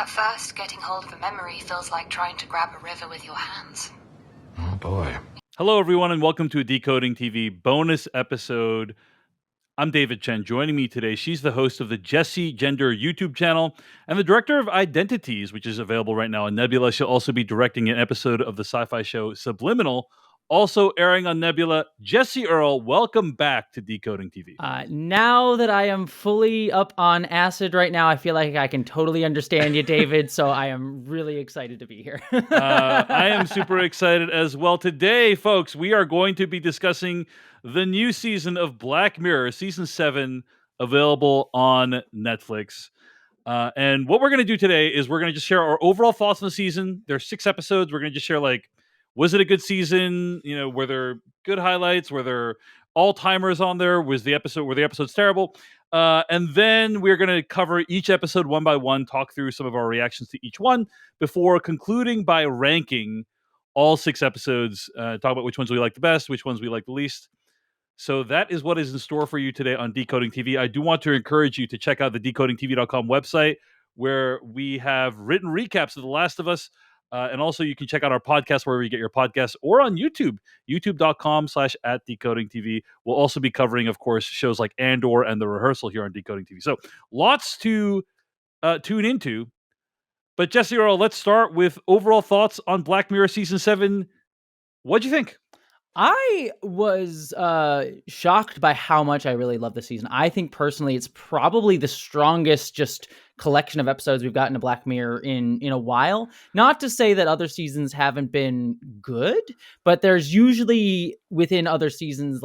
At first, getting hold of a memory feels like trying to grab a river with your hands. Oh boy. Hello, everyone, and welcome to a Decoding TV bonus episode. I'm David Chen. Joining me today, she's the host of the Jessie Gender YouTube channel and the director of Identities, which is available right now on Nebula. She'll also be directing an episode of the sci-fi show Subliminal, also airing on Nebula. Jessie Earl, welcome back to Decoding TV. Now that I am fully up on acid right now, I feel like I can totally understand you, David, so I am really excited to be here. I am super excited as well. Today, folks, we are going to be discussing the new season of Black Mirror, Season 7, available on Netflix. And what we're going to do today is we're going to just share our overall thoughts on the season. There's 6 episodes. We're going to just share, was it a good season? You know, were there good highlights? Were there all-timers on there? Were the episodes terrible? And then we're going to cover each episode one by one, talk through some of our reactions to each one before concluding by ranking all 6 episodes, talk about which ones we like the best, which ones we like the least. So that is what is in store for you today on Decoding TV. I do want to encourage you to check out the decodingtv.com website, where we have written recaps of The Last of Us. And also you can check out our podcast wherever you get your podcasts, or on YouTube, youtube.com/@decodingtv. We'll also be covering, of course, shows like Andor and The Rehearsal here on Decoding TV. So lots to tune into. But Jessie Earl, let's start with overall thoughts on Black Mirror Season 7. What'd you think? I was shocked by how much I really love this season. I think personally it's probably the strongest just collection of episodes we've gotten to Black Mirror in a while. Not to say that other seasons haven't been good, but there's usually within other seasons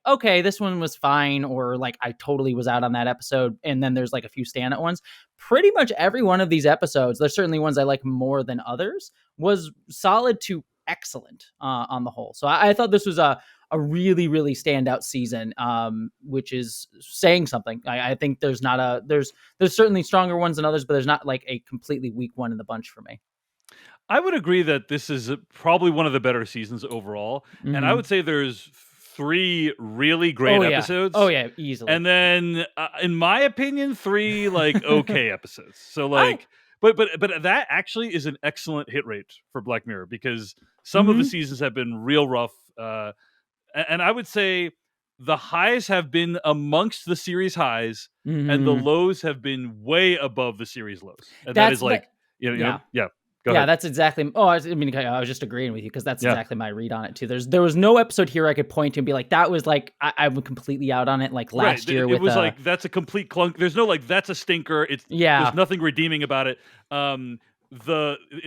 okay, this one was fine, or I totally was out on that episode, and then there's a few standout ones. Pretty much every one of these episodes, there's certainly ones I like more than others, was solid to excellent on the whole. So I thought this was a really, really standout season, which is saying something. I think there's certainly stronger ones than others, but there's not a completely weak one in the bunch for me. I would agree that this is probably one of the better seasons overall. Mm-hmm. And I would say there's 3 really great episodes. Oh yeah, easily. And then, in my opinion, 3 okay episodes. So But that actually is an excellent hit rate for Black Mirror, because some of the seasons have been real rough. And I would say the highs have been amongst the series highs, and the lows have been way above the series lows. And that is Go ahead. That's exactly. I was just agreeing with you, because that's exactly my read on it too. There was no episode here I could point to and be like, that was I'm completely out on it. Last year, it was that's a complete clunk. There's no that's a stinker. There's nothing redeeming about it. In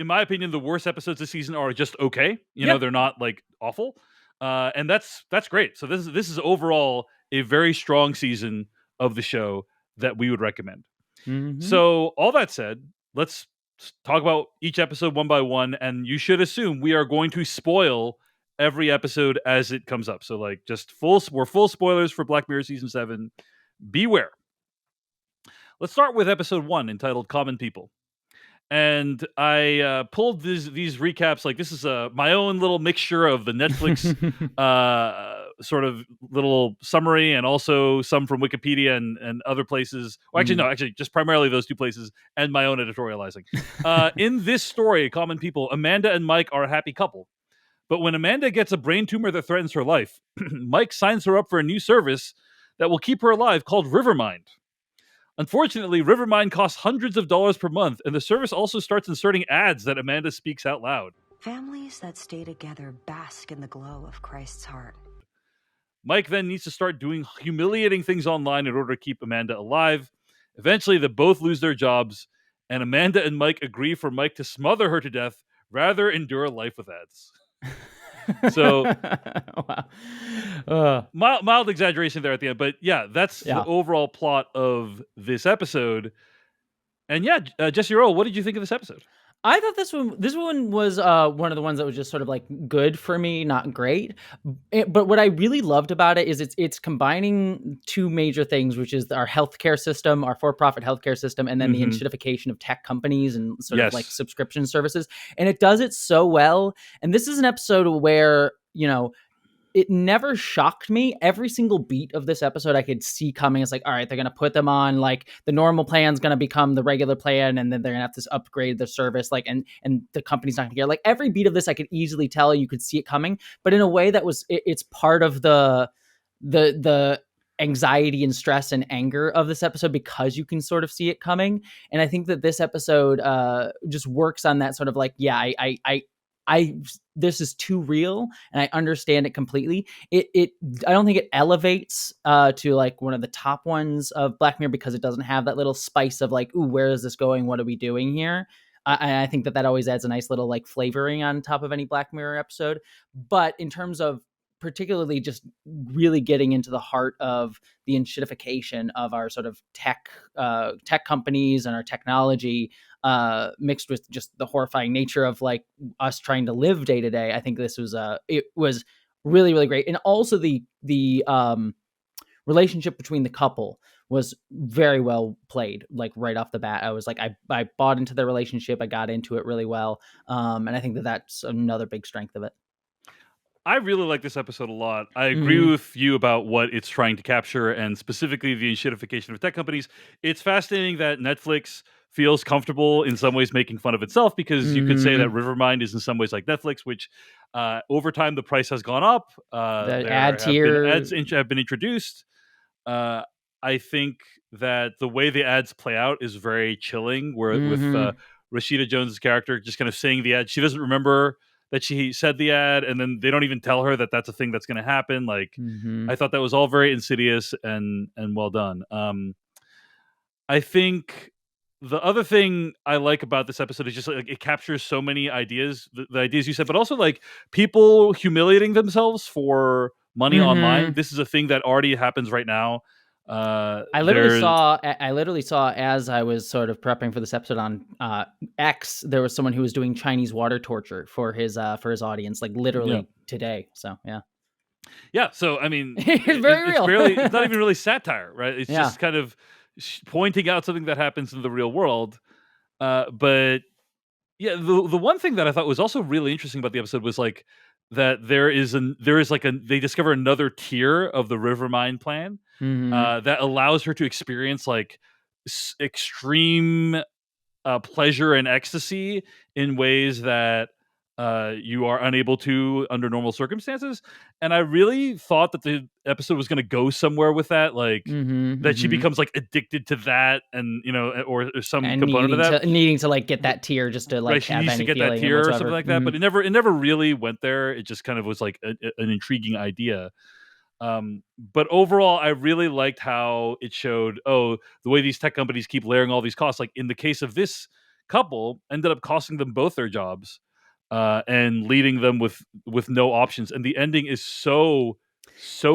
my opinion, the worst episodes this season are just okay. They're not awful, and that's great. So this is overall a very strong season of the show that we would recommend. Mm-hmm. So all that said, let's talk about each episode one by one, and you should assume we are going to spoil every episode as it comes up. So we're full spoilers for Black Mirror Season 7. Beware. Let's start with episode 1, entitled Common People. And I pulled these recaps. This is my own little mixture of the Netflix sort of little summary, and also some from Wikipedia and other places. Well, actually, just primarily those 2 places, and my own editorializing. In this story, Common People, Amanda and Mike are a happy couple. But when Amanda gets a brain tumor that threatens her life, Mike signs her up for a new service that will keep her alive, called Rivermind. Unfortunately, Rivermind costs hundreds of dollars per month, and the service also starts inserting ads that Amanda speaks out loud. Families that stay together bask in the glow of Christ's heart. Mike then needs to start doing humiliating things online in order to keep Amanda alive. Eventually, they both lose their jobs, and Amanda and Mike agree for Mike to smother her to death rather endure life with ads. So, mild exaggeration there at the end, but that's the overall plot of this episode. And Jessie Earl, what did you think of this episode? I thought this one was one of the ones that was just sort of good for me, not great. But what I really loved about it is it's combining 2 major things, which is our healthcare system, our for-profit healthcare system, and then the institutification of tech companies and sort of subscription services. And it does it so well. And this is an episode where, it never shocked me. Every single beat of this episode I could see coming. It's like, all right, they're going to put them on, like, the normal plan's going to become the regular plan, and then they're going to have to upgrade their service, like, and the company's not going to get, like, every beat of this I could easily tell, you could see it coming, but in a way that was, it's part of the anxiety and stress and anger of this episode, because you can sort of see it coming. And I think that this episode just works on that sort of like, yeah, I this is too real, and I understand it completely. I don't think it elevates to like one of the top ones of Black Mirror, because it doesn't have that little spice of like, ooh, where is this going? What are we doing here? I think that always adds a nice little like flavoring on top of any Black Mirror episode. But in terms of particularly just really getting into the heart of the enshittification of our sort of tech companies and our technology, mixed with just the horrifying nature of like us trying to live day to day, I think this was it was really, really great. And also the relationship between the couple was very well played, like right off the bat. I was like, I bought into their relationship. I got into it really well. And I think that that's another big strength of it. I really like this episode a lot. I agree with you about what it's trying to capture, and specifically the enshittification of tech companies. It's fascinating that Netflix feels comfortable in some ways making fun of itself, because you could say that Rivermind is in some ways like Netflix, which over time the price has gone up. The ad tier ads have been introduced. I think that the way the ads play out is very chilling, where with Rashida Jones' character just kind of saying the ad, she doesn't remember that she said the ad, and then they don't even tell her that that's a thing that's going to happen. Like, I thought that was all very insidious and well done. I think the other thing I like about this episode is just like it captures so many ideas, the ideas you said, but also like people humiliating themselves for money online. This is a thing that already happens right now. I literally saw as I was sort of prepping for this episode on X, there was someone who was doing Chinese water torture for his audience, like literally today. So yeah. So I mean, it's very real. It's not even really satire, right? It's just kind of pointing out something that happens in the real world. But yeah, the one thing that I thought was also really interesting about the episode was like that they discover another tier of the Rivermind plan that allows her to experience like extreme pleasure and ecstasy in ways that you are unable to under normal circumstances. And I really thought that the episode was going to go somewhere with that, like that she becomes like addicted to that, and or some component of that, needing to like get that tier just to like right, she needs to get that tier or something like that. But it never really went there. It just kind of was like an intriguing idea. But overall, I really liked how it showed, the way these tech companies keep layering all these costs. Like in the case of this couple, ended up costing them both their jobs, and leading them with no options. And the ending is so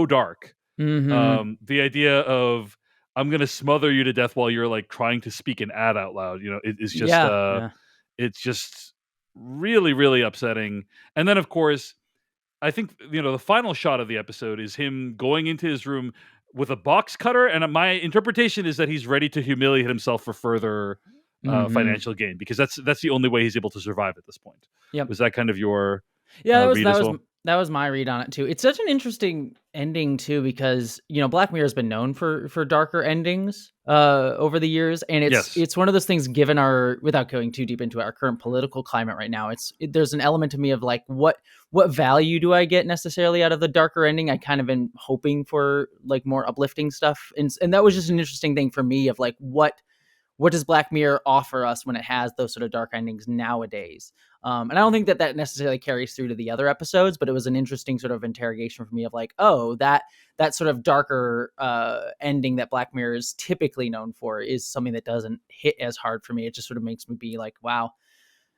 dark. The idea of I'm going to smother you to death while you're like trying to speak an ad out loud. It's just it's just really, really upsetting. And then of course, I think the final shot of the episode is him going into his room with a box cutter, and my interpretation is that he's ready to humiliate himself for further financial gain, because that's the only way he's able to survive at this point. Yep. Was that kind of your that was my read on it too. It's such an interesting ending too, because Black Mirror has been known for darker endings over the years, and it's one of those things, given without going too deep into our current political climate right now, there's an element to me of like what value do I get necessarily out of the darker ending? I kind of been hoping for like more uplifting stuff, and that was just an interesting thing for me of like what does Black Mirror offer us when it has those sort of dark endings nowadays? And I don't think that necessarily carries through to the other episodes, but it was an interesting sort of interrogation for me of like, that sort of darker ending that Black Mirror is typically known for is something that doesn't hit as hard for me. It just sort of makes me be like, wow,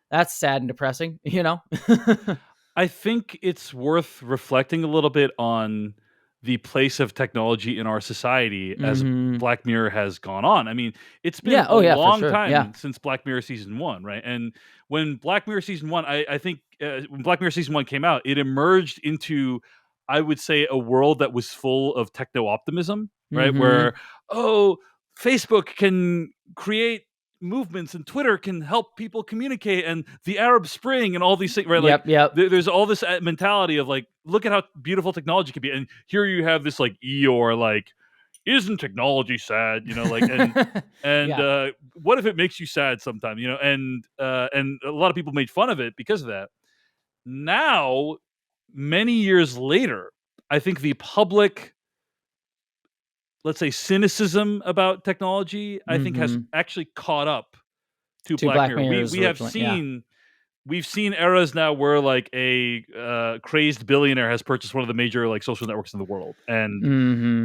that's sad and depressing, I think it's worth reflecting a little bit on the place of technology in our society as Black Mirror has gone on. I mean, it's been a long time since Black Mirror season 1, right? And when Black Mirror season 1, I think when Black Mirror season 1 came out, it emerged into, I would say, a world that was full of techno optimism, right? Where Facebook can create movements and Twitter can help people communicate, and the Arab Spring and all these things, right? Yep. There's all this mentality of like, look at how beautiful technology can be, and here you have this like Eeyore, like, isn't technology sad? Like, and what if it makes you sad sometime? And a lot of people made fun of it because of that. Now, many years later, I think the public, let's say, cynicism about technology, I think has actually caught up to Black Mirror. We have seen we've seen eras now where like a crazed billionaire has purchased one of the major like social networks in the world, and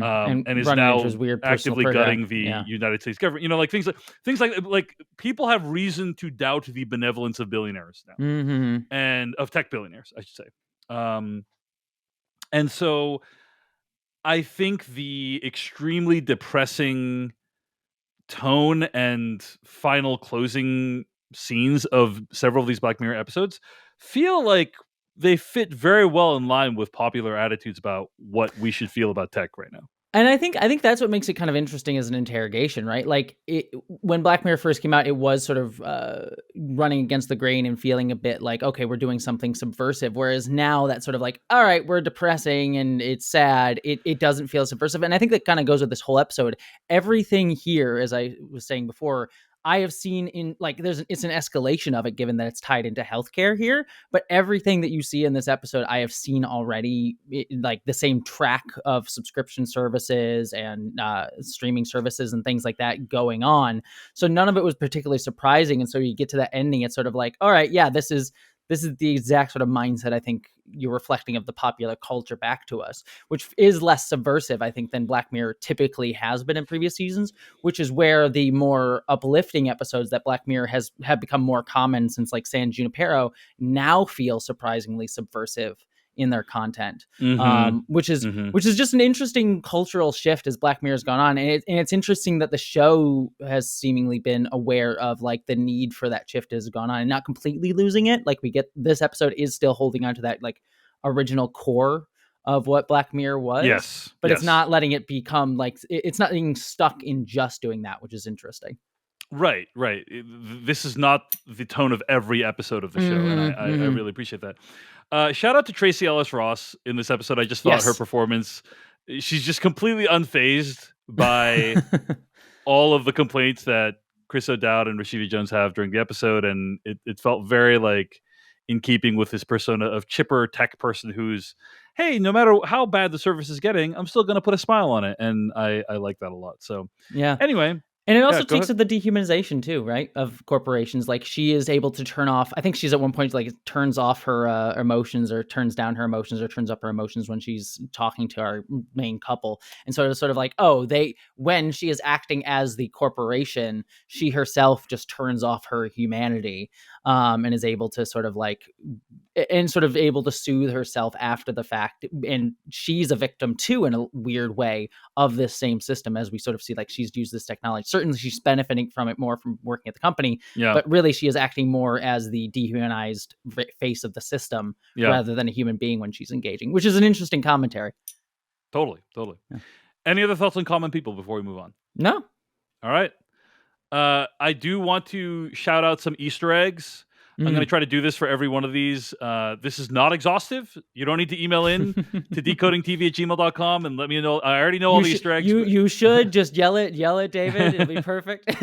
is now actively gutting the United States government. Like things like people have reason to doubt the benevolence of billionaires now, and of tech billionaires, I should say. And so I think the extremely depressing tone and final closing scenes of several of these Black Mirror episodes feel like they fit very well in line with popular attitudes about what we should feel about tech right now. And I think that's what makes it kind of interesting as an interrogation, right? Like when Black Mirror first came out, it was sort of running against the grain and feeling a bit like, okay, we're doing something subversive. Whereas now that's sort of like, all right, we're depressing and it's sad. It doesn't feel subversive. And I think that kind of goes with this whole episode. Everything here, as I was saying before, I have seen in like it's an escalation of it, given that it's tied into healthcare here. But everything that you see in this episode, I have seen already, like the same track of subscription services and streaming services and things like that going on. So none of it was particularly surprising. And so you get to that ending, it's sort of like, all right, yeah, this is the exact sort of mindset I think you're reflecting of the popular culture back to us, which is less subversive, I think, than Black Mirror typically has been in previous seasons, which is where the more uplifting episodes that Black Mirror have become more common since like San Junipero now feel surprisingly subversive in their content, which is just an interesting cultural shift as Black Mirror's gone on. And it's interesting that the show has seemingly been aware of like the need for that shift has gone on and not completely losing it. Like we get this episode is still holding on to that like original core of what Black Mirror was. But it's not letting it become like, it's not being stuck in just doing that, which is interesting. Right. This is not the tone of every episode of the show, and I really appreciate that. Shout out to Tracy Ellis Ross in this episode. I just thought her performance, she's just completely unfazed by all of the complaints that Chris O'Dowd and Rashida Jones have during the episode, and it felt very like in keeping with this persona of chipper tech person who's, hey, no matter how bad the service is getting, I'm still going to put a smile on it, and I like that a lot. So anyway. And it also takes to the dehumanization too, right? Of corporations. Like she is able to turn off, I think she's at one point like turns off her emotions or turns down her emotions or turns up her emotions when she's talking to our main couple. And so it's sort of like, when she is acting as the corporation, she herself just turns off her humanity and is able to sort of able to soothe herself after the fact. And she's a victim too, in a weird way, of this same system, as we sort of see, like she's used this technology. Certainly she's benefiting from it more from working at the company, but really she is acting more as the dehumanized face of the system rather than a human being when she's engaging, which is an interesting commentary. Totally. Yeah. Any other thoughts on common people before we move on? No. All right. I do want to shout out some Easter eggs. I'm going to try to do this for every one of these. This is not exhaustive. You don't need to email in to decodingtv@gmail.com and let me know. I already know all the Easter eggs. You should just yell it, David. It'll be perfect.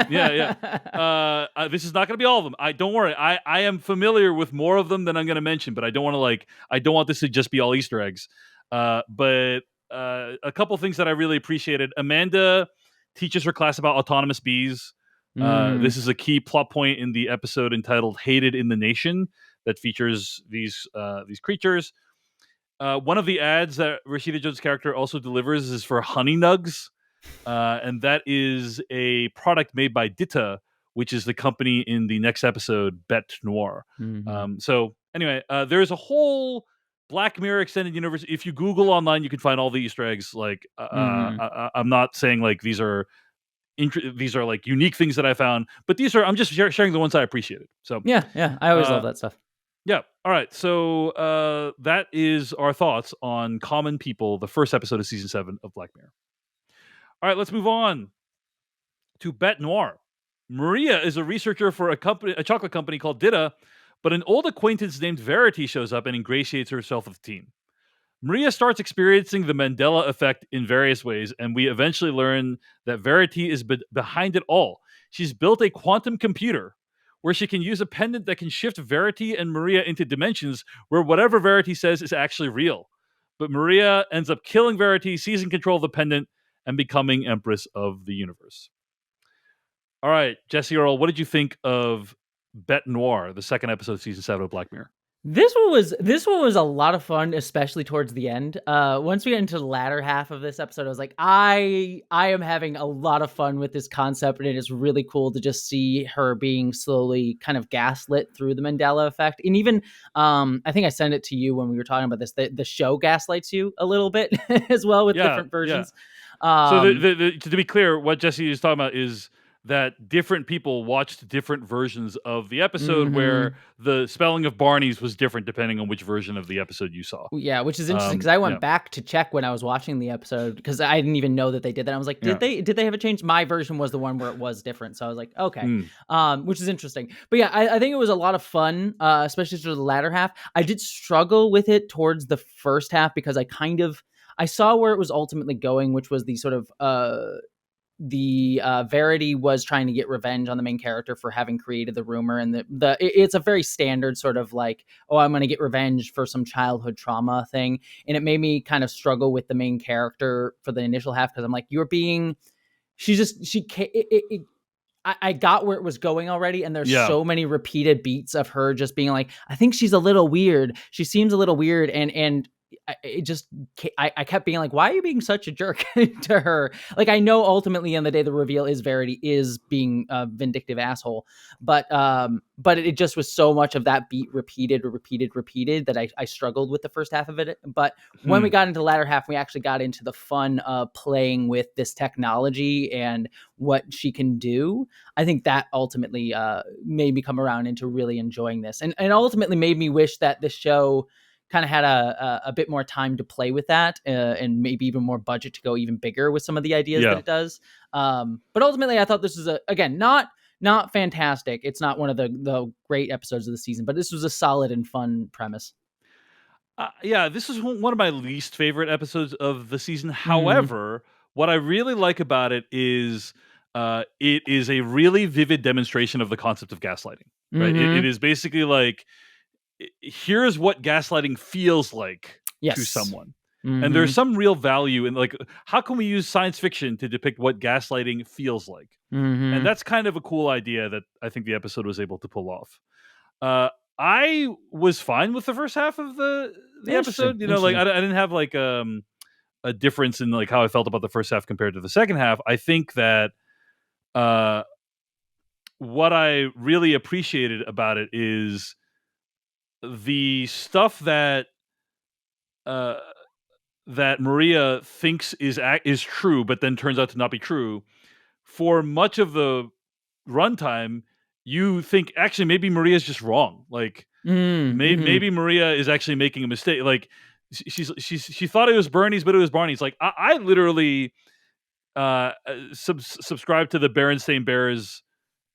Yeah. This is not going to be all of them. Don't worry. I am familiar with more of them than I'm going to mention, but I don't want this to just be all Easter eggs. But a couple things that I really appreciated. Amanda teaches her class about autonomous bees. This is a key plot point in the episode entitled "Hated in the Nation" that features these creatures. One of the ads that Rashida Jones' character also delivers is for Honey Nugs, and that is a product made by Ditta, which is the company in the next episode, Bête Noir. So anyway, there's a whole Black Mirror extended universe. If you Google online, you can find all the Easter eggs. Like, I'm not saying like these are like unique things that I found, but I'm just sharing the ones I appreciated. So yeah, I always love that stuff. Yeah. All right. So that is our thoughts on Common People, the first episode of season 7 of Black Mirror. All right, let's move on to Bête Noir. Maria is a researcher for a chocolate company called Dita, but an old acquaintance named Verity shows up and ingratiates herself with the team. Maria starts experiencing the Mandela effect in various ways, and we eventually learn that Verity is behind it all. She's built a quantum computer where she can use a pendant that can shift Verity and Maria into dimensions where whatever Verity says is actually real. But Maria ends up killing Verity, seizing control of the pendant, and becoming Empress of the universe. All right, Jessie Earl, what did you think of Bête Noire, the second episode of season 7 of Black Mirror? This one was a lot of fun, especially towards the end. Once we get into the latter half of this episode, I was like, I am having a lot of fun with this concept, and it is really cool to just see her being slowly kind of gaslit through the Mandela effect. And even, I think I sent it to you when we were talking about this. The show gaslights you a little bit as well with different versions. Yeah. So to be clear, what Jessie is talking about is that different people watched different versions of the episode where the spelling of Barney's was different depending on which version of the episode you saw. Yeah, which is interesting because I went back to check when I was watching the episode because I didn't even know that they did that. I was like, did they have a change? My version was the one where it was different. So I was like, okay, which is interesting. But yeah, I think it was a lot of fun, especially through the latter half. I did struggle with it towards the first half because I saw where it was ultimately going, which was the sort of Verity was trying to get revenge on the main character for having created the rumor, and it's a very standard sort of like, oh, I'm going to get revenge for some childhood trauma thing, and it made me kind of struggle with the main character for the initial half because I'm like, I got where it was going already, and there's so many repeated beats of her just being like, I think she's a little weird. She seems a little weird, and I kept being like, why are you being such a jerk to her? Like, I know ultimately in the day the reveal is Verity is being a vindictive asshole, but it just was so much of that beat repeated that I struggled with the first half of it. But when we got into the latter half, we actually got into the fun of playing with this technology and what she can do. I think that ultimately made me come around into really enjoying this, and ultimately made me wish that the show kind of had a bit more time to play with that and maybe even more budget to go even bigger with some of the ideas that it does. But ultimately, I thought this was again, not fantastic. It's not one of the great episodes of the season, but this was a solid and fun premise. This is one of my least favorite episodes of the season. However, what I really like about it is a really vivid demonstration of the concept of gaslighting. Right? It is basically like, here's what gaslighting feels like to someone. And there's some real value in, like, how can we use science fiction to depict what gaslighting feels like? And that's kind of a cool idea that I think the episode was able to pull off. I was fine with the first half of the episode. You know, like I didn't have like a difference in like how I felt about the first half compared to the second half. I think that what I really appreciated about it is the stuff that that Maria thinks is true, but then turns out to not be true. For much of the runtime, you think actually maybe Maria's just wrong. Like maybe Maria is actually making a mistake. Like she thought it was Bernie's, but it was Barney's. Like I literally subscribe to the Berenstain Bears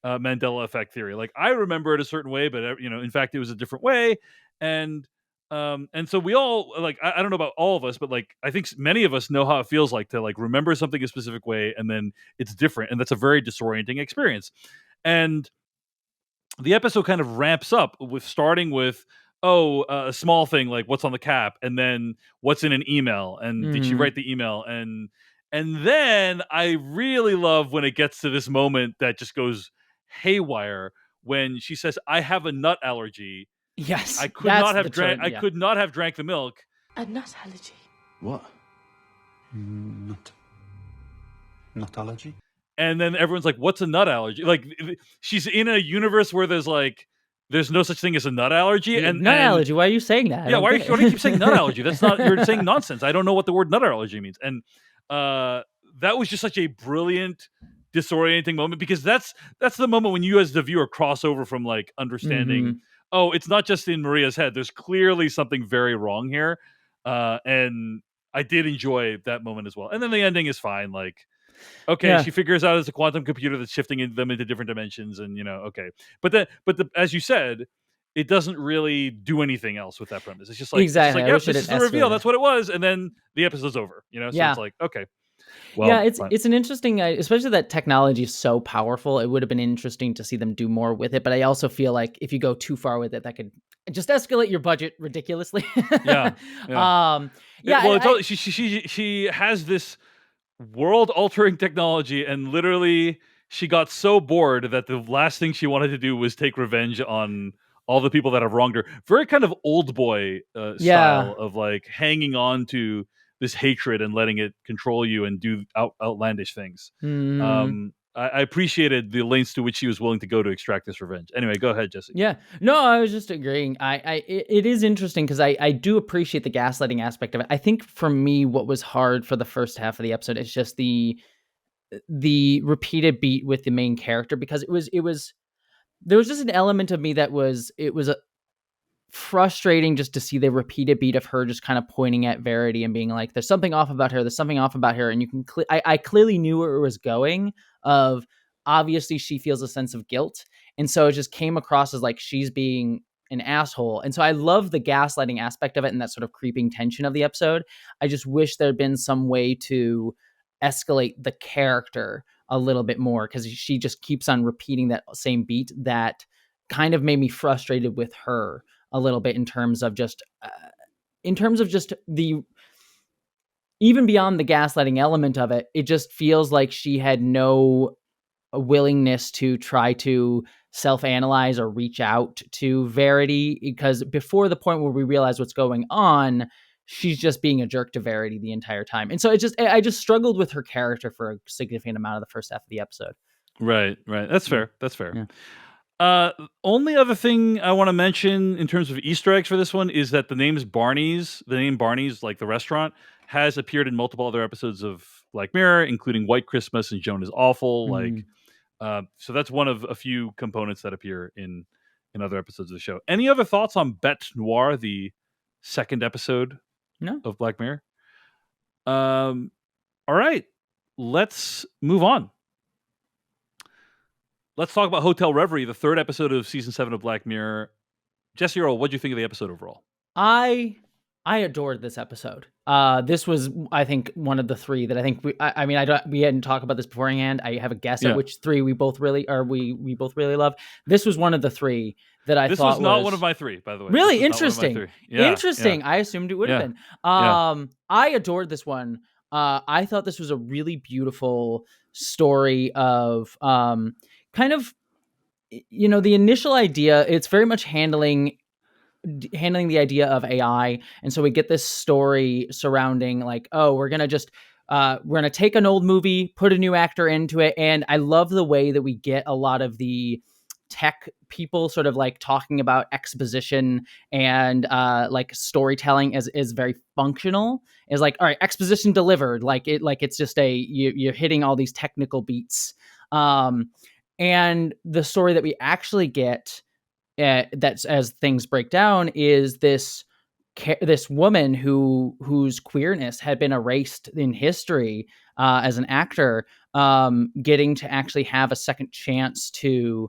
Mandela effect theory. Like I remember it a certain way, but in fact, it was a different way. And so we all like, I don't know about all of us, but like, I think many of us know how it feels like to like remember something a specific way and then it's different. And that's a very disorienting experience. And the episode kind of ramps up with starting with, a small thing like what's on the cap, and then what's in an email, and did she write the email, and then I really love when it gets to this moment that just goes haywire when she says, "I have a nut allergy." Yes, I could not have drank. I could not have drank the milk. A nut allergy. What? Nut allergy? And then everyone's like, "What's a nut allergy?" Like she's in a universe where there's no such thing as a nut allergy. Allergy. Why are you saying that? Yeah, why do you keep saying nut allergy? That's not. You're saying nonsense. I don't know what the word nut allergy means. And that was just such a brilliant, disorienting moment, because that's the moment when you as the viewer cross over from like understanding. Oh, it's not just in Maria's head. There's clearly something very wrong here, and I did enjoy that moment as well. And then the ending is fine. Like Okay, she figures out it's a quantum computer that's shifting them into different dimensions, and okay. But as you said, it doesn't really do anything else with that premise. It's just like, exactly. Yep, this is the reveal. That's what it was, and then the episode's over. So it's like, okay. Well, it's an interesting, especially that technology is so powerful. It would have been interesting to see them do more with it, but I also feel like if you go too far with it, that could just escalate your budget ridiculously. Yeah. Well, she has this world-altering technology, and literally she got so bored that the last thing she wanted to do was take revenge on all the people that have wronged her. Very kind of old boy style of like hanging on to this hatred and letting it control you and do outlandish things. I appreciated the lengths to which she was willing to go to extract this revenge. Anyway, go ahead, Jesse. Yeah, no, I was just agreeing. It is interesting because I do appreciate the gaslighting aspect of it. I think for me, what was hard for the first half of the episode is just the repeated beat with the main character, because there was just an element of me that was frustrating just to see the repeated beat of her just kind of pointing at Verity and being like, there's something off about her. There's something off about her. And you can, I clearly knew where it was going of, obviously she feels a sense of guilt. And so it just came across as like, she's being an asshole. And so I love the gaslighting aspect of it and that sort of creeping tension of the episode. I just wish there'd been some way to escalate the character a little bit more, because she just keeps on repeating that same beat that kind of made me frustrated with her a little bit in terms of just the, even beyond the gaslighting element of it, it just feels like she had no willingness to try to self-analyze or reach out to Verity, because before the point where we realize what's going on, she's just being a jerk to Verity the entire time. And so I just struggled with her character for a significant amount of the first half of the episode. Right. That's fair. Yeah. Only other thing I want to mention in terms of Easter eggs for this one is that the name Barney's, like the restaurant, has appeared in multiple other episodes of Black Mirror, including White Christmas and Joan is Awful. So that's one of a few components that appear in other episodes of the show. Any other thoughts on Bête Noire, the second episode of Black Mirror? All right, let's move on. Let's talk about Hotel Reverie, the third episode of season 7 of Black Mirror. Jessie Earl, what do you think of the episode overall? I adored this episode. This was, I think, one of the three that I think we hadn't talked about this beforehand. I have a guess at which three we both really love. This was one of the three that I thought was... This was not one of my three, by the way. Really? Interesting. Interesting. Yeah. I assumed it would have been. I adored this one. I thought this was a really beautiful story of kind of, the initial idea. It's very much handling the idea of AI. And so we get this story surrounding like, oh, we're going to take an old movie, put a new actor into it. And I love the way that we get a lot of the tech people sort of like talking about exposition and like storytelling is very functional. Is like, all right, exposition delivered. It's just you're hitting all these technical beats. And the story that we actually get, that's as things break down, is this woman whose queerness had been erased in history as an actor, getting to actually have a second chance to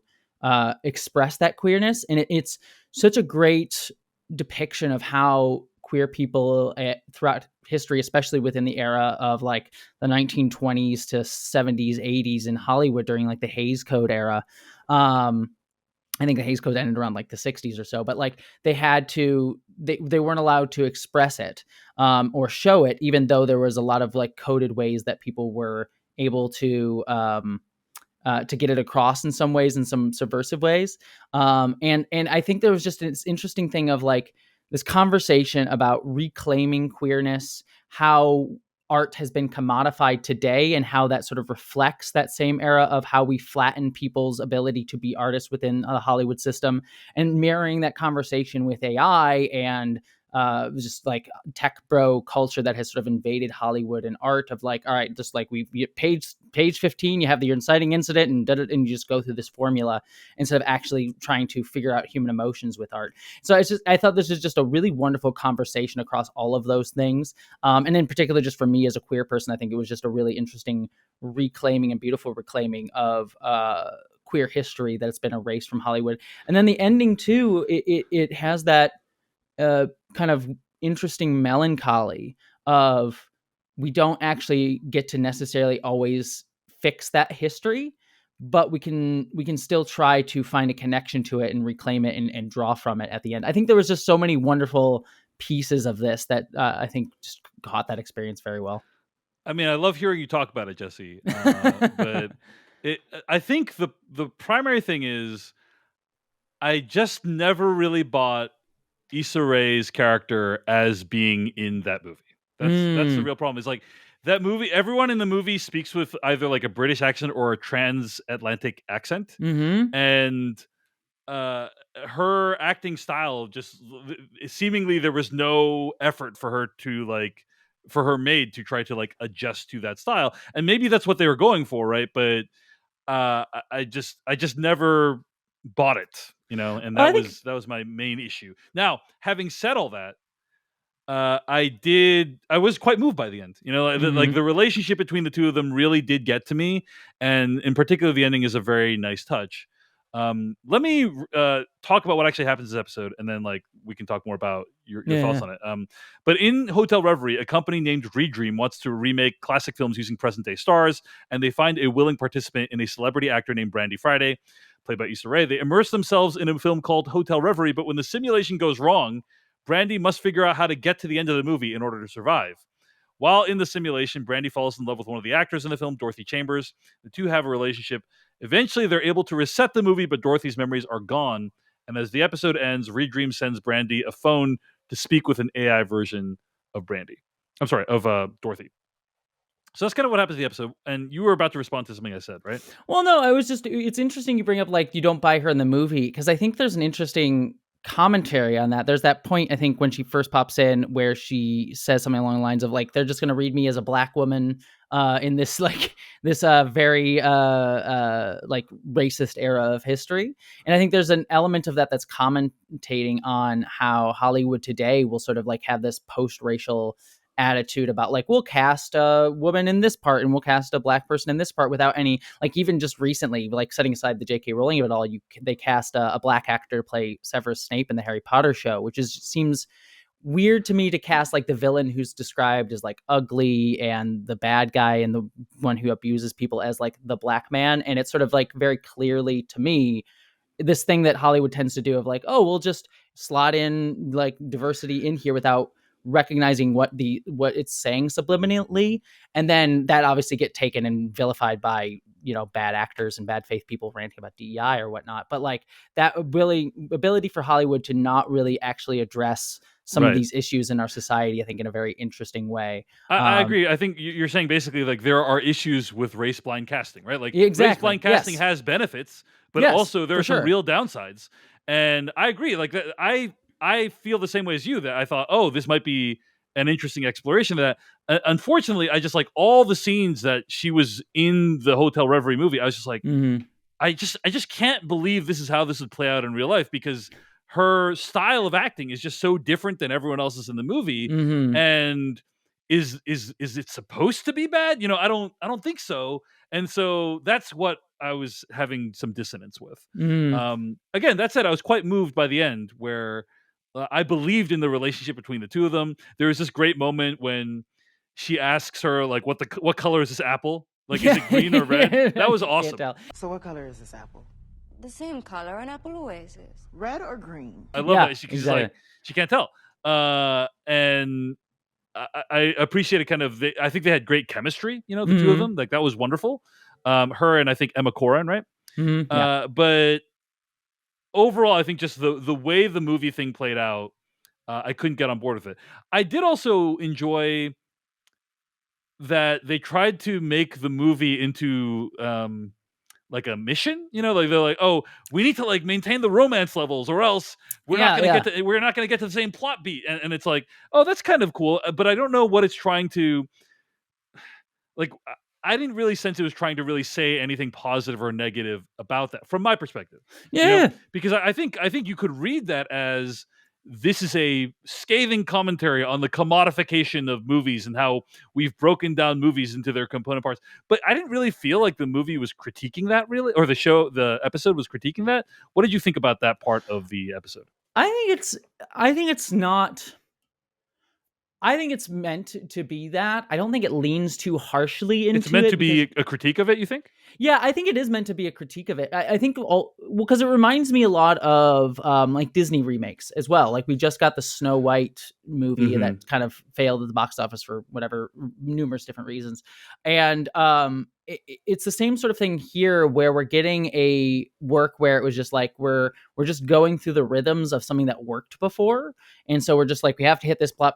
express that queerness. And it's such a great depiction of how queer people throughout history, especially within the era of like the 1920s to 70s, 80s in Hollywood during like the Hays Code era. I think the Hays Code ended around like the 60s or so, but like they weren't allowed to express it or show it, even though there was a lot of like coded ways that people were able to get it across in some ways, in some subversive ways. And I think there was just this interesting thing of like this conversation about reclaiming queerness, how art has been commodified today and how that sort of reflects that same era of how we flatten people's ability to be artists within the Hollywood system, and mirroring that conversation with AI and just like tech bro culture that has sort of invaded Hollywood and art of like, all right, just like we page 15, you have the inciting incident and you just go through this formula instead of actually trying to figure out human emotions with art. So I thought this is just a really wonderful conversation across all of those things. And in particular, just for me as a queer person, I think it was just a really interesting reclaiming and beautiful reclaiming of queer history that it's been erased from Hollywood. And then the ending too, it has that kind of interesting melancholy of we don't actually get to necessarily always fix that history, but we can still try to find a connection to it and reclaim it and draw from it at the end. I think there was just so many wonderful pieces of this that I think just caught that experience very well. I mean, I love hearing you talk about it, Jesse. But I think the primary thing is I just never really bought Issa Rae's character as being in that movie. That's the real problem. Is like that movie. Everyone in the movie speaks with either like a British accent or a transatlantic accent, and her acting style just seemingly there was no effort for her maid to try to like adjust to that style, and maybe that's what they were going for, right? But I just never bought it, and that was my main issue. Now, having said all that, I was quite moved by the end. Like the relationship between the two of them really did get to me, and in particular, the ending is a very nice touch. Let me talk about what actually happens in this episode, and then like we can talk more about your thoughts on it. But in Hotel Reverie, a company named Redream wants to remake classic films using present day stars, and they find a willing participant in a celebrity actor named Brandy Friday, played by Issa Rae. They immerse themselves in a film called Hotel Reverie, but when the simulation goes wrong, Brandy must figure out how to get to the end of the movie in order to survive. While in the simulation, Brandy falls in love with one of the actors in the film, Dorothy Chambers. The two have a relationship. Eventually, they're able to reset the movie, but Dorothy's memories are gone. And as the episode ends, Redream sends Brandy a phone to speak with an AI version of Dorothy. So that's kind of what happens in the episode. And you were about to respond to something I said, right? Well, no, it's interesting you bring up like you don't buy her in the movie, because I think there's an interesting commentary on that. There's that point, I think, when she first pops in where she says something along the lines of like, they're just going to read me as a black woman in this like this very like racist era of history. And I think there's an element of that that's commentating on how Hollywood today will sort of like have this post-racial attitude about like, we'll cast a woman in this part and we'll cast a black person in this part without any, like, even just recently, like setting aside the J.K. Rowling of it all, they cast a black actor to play Severus Snape in the Harry Potter show, which seems weird to me to cast like the villain who's described as like ugly and the bad guy and the one who abuses people as like the black man. And it's sort of like very clearly to me this thing that Hollywood tends to do of like, oh, we'll just slot in like diversity in here without recognizing what it's saying subliminally, and then that obviously get taken and vilified by bad actors and bad faith people ranting about DEI or whatnot. But like that ability for Hollywood to not really actually address some of these issues in our society, I think, in a very interesting way. I agree. I think you're saying basically like there are issues with race blind casting, right? Like exactly. Race blind casting has benefits, but also there are some real downsides. And I agree. Like I feel the same way as you, that I thought, oh, this might be an interesting exploration of that. Unfortunately, I just like all the scenes that she was in the Hotel Reverie movie. I was just like, I just can't believe this is how this would play out in real life, because her style of acting is just so different than everyone else's in the movie. And is it supposed to be bad? I don't think so. And so that's what I was having some dissonance with. Again, that said, I was quite moved by the end, where I believed in the relationship between the two of them. There was this great moment when she asks her, like, what color is this apple? Like, is it green or red? That was awesome. So what color is this apple? The same color an apple always is. Red or green? I love that. She's like, she can't tell. And I appreciated kind of, I think they had great chemistry, the two of them. Like, that was wonderful. Her and I think Emma Corrin, right? But overall, I think just the way the movie thing played out, I couldn't get on board with it. I did also enjoy that they tried to make the movie into like a mission, like they're like, oh, we need to like maintain the romance levels, or else we're not going to get to the same plot beat. And it's like, oh, that's kind of cool, but I don't know what it's trying to like. I didn't really sense it was trying to really say anything positive or negative about that from my perspective. Because I think you could read that as this is a scathing commentary on the commodification of movies and how we've broken down movies into their component parts. But I didn't really feel like the movie was critiquing that, really, or the episode was critiquing that. What did you think about that part of the episode? I think it's meant to be that. I don't think it leans too harshly into it. It's meant to be a critique of it, you think? Yeah, I think it is meant to be a critique of it. I think, because it reminds me a lot of like Disney remakes as well. Like we just got the Snow White movie that kind of failed at the box office for whatever, numerous different reasons. And it's the same sort of thing here, where we're getting a work where it was just like we're just going through the rhythms of something that worked before, and so we're just like, we have to hit this plot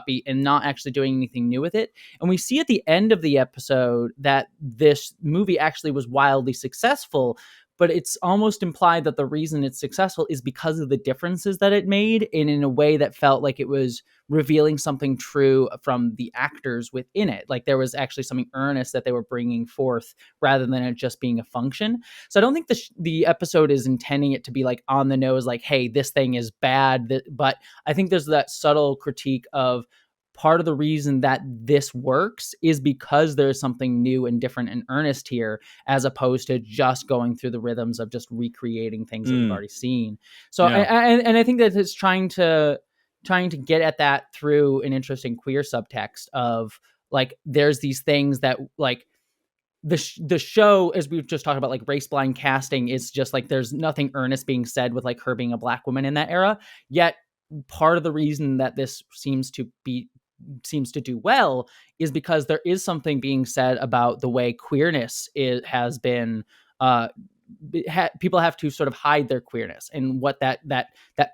beat, and not actually doing anything new with it. And we see at the end of the episode that this movie actually was wildly successful, but it's almost implied that the reason it's successful is because of the differences that it made, and in a way that felt like it was revealing something true from the actors within it. Like there was actually something earnest that they were bringing forth, rather than it just being a function. So I don't think the episode is intending it to be like on the nose, like, hey, this thing is bad. But I think there's that subtle critique of, part of the reason that this works is because there's something new and different and earnest here, as opposed to just going through the rhythms of just recreating things that we've already seen. So, I think that it's trying to get at that through an interesting queer subtext of like, there's these things that like the show, as we've just talked about, like race blind casting is just like, there's nothing earnest being said with like her being a Black woman in that era. Yet part of the reason that this seems to do well is because there is something being said about the way queerness has been, people have to sort of hide their queerness, and what that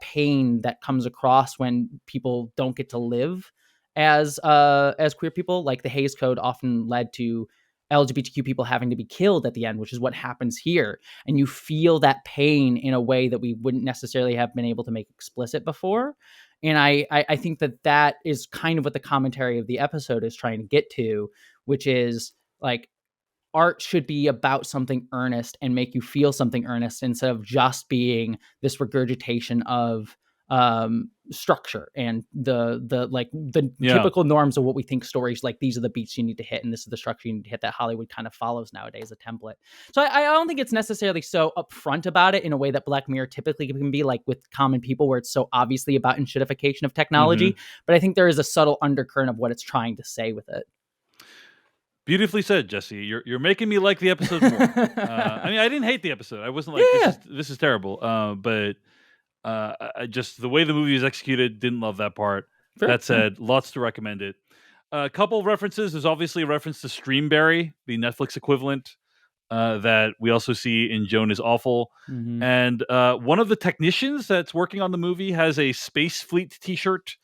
pain that comes across when people don't get to live as queer people. Like the Hays Code often led to LGBTQ people having to be killed at the end, which is what happens here. And you feel that pain in a way that we wouldn't necessarily have been able to make explicit before. And I think that is kind of what the commentary of the episode is trying to get to, which is like, art should be about something earnest and make you feel something earnest, instead of just being this regurgitation of structure and the typical norms of what we think stories, like these are the beats you need to hit and this is the structure you need to hit, that Hollywood kind of follows nowadays, a template. So I don't think it's necessarily so upfront about it in a way that Black Mirror typically can be, like with Common People, where it's so obviously about enshittification of technology. But I think there is a subtle undercurrent of what it's trying to say with it. Beautifully said, Jesse. You're making me like the episode more. I mean, I didn't hate the episode. I wasn't like, this is terrible. But I just, the way the movie is executed, didn't love that part. Sure. That said, lots to recommend it. A couple of references. There's obviously a reference to Streamberry, the Netflix equivalent, that we also see in Joan is Awful. And one of the technicians that's working on the movie has a Space Fleet t-shirt,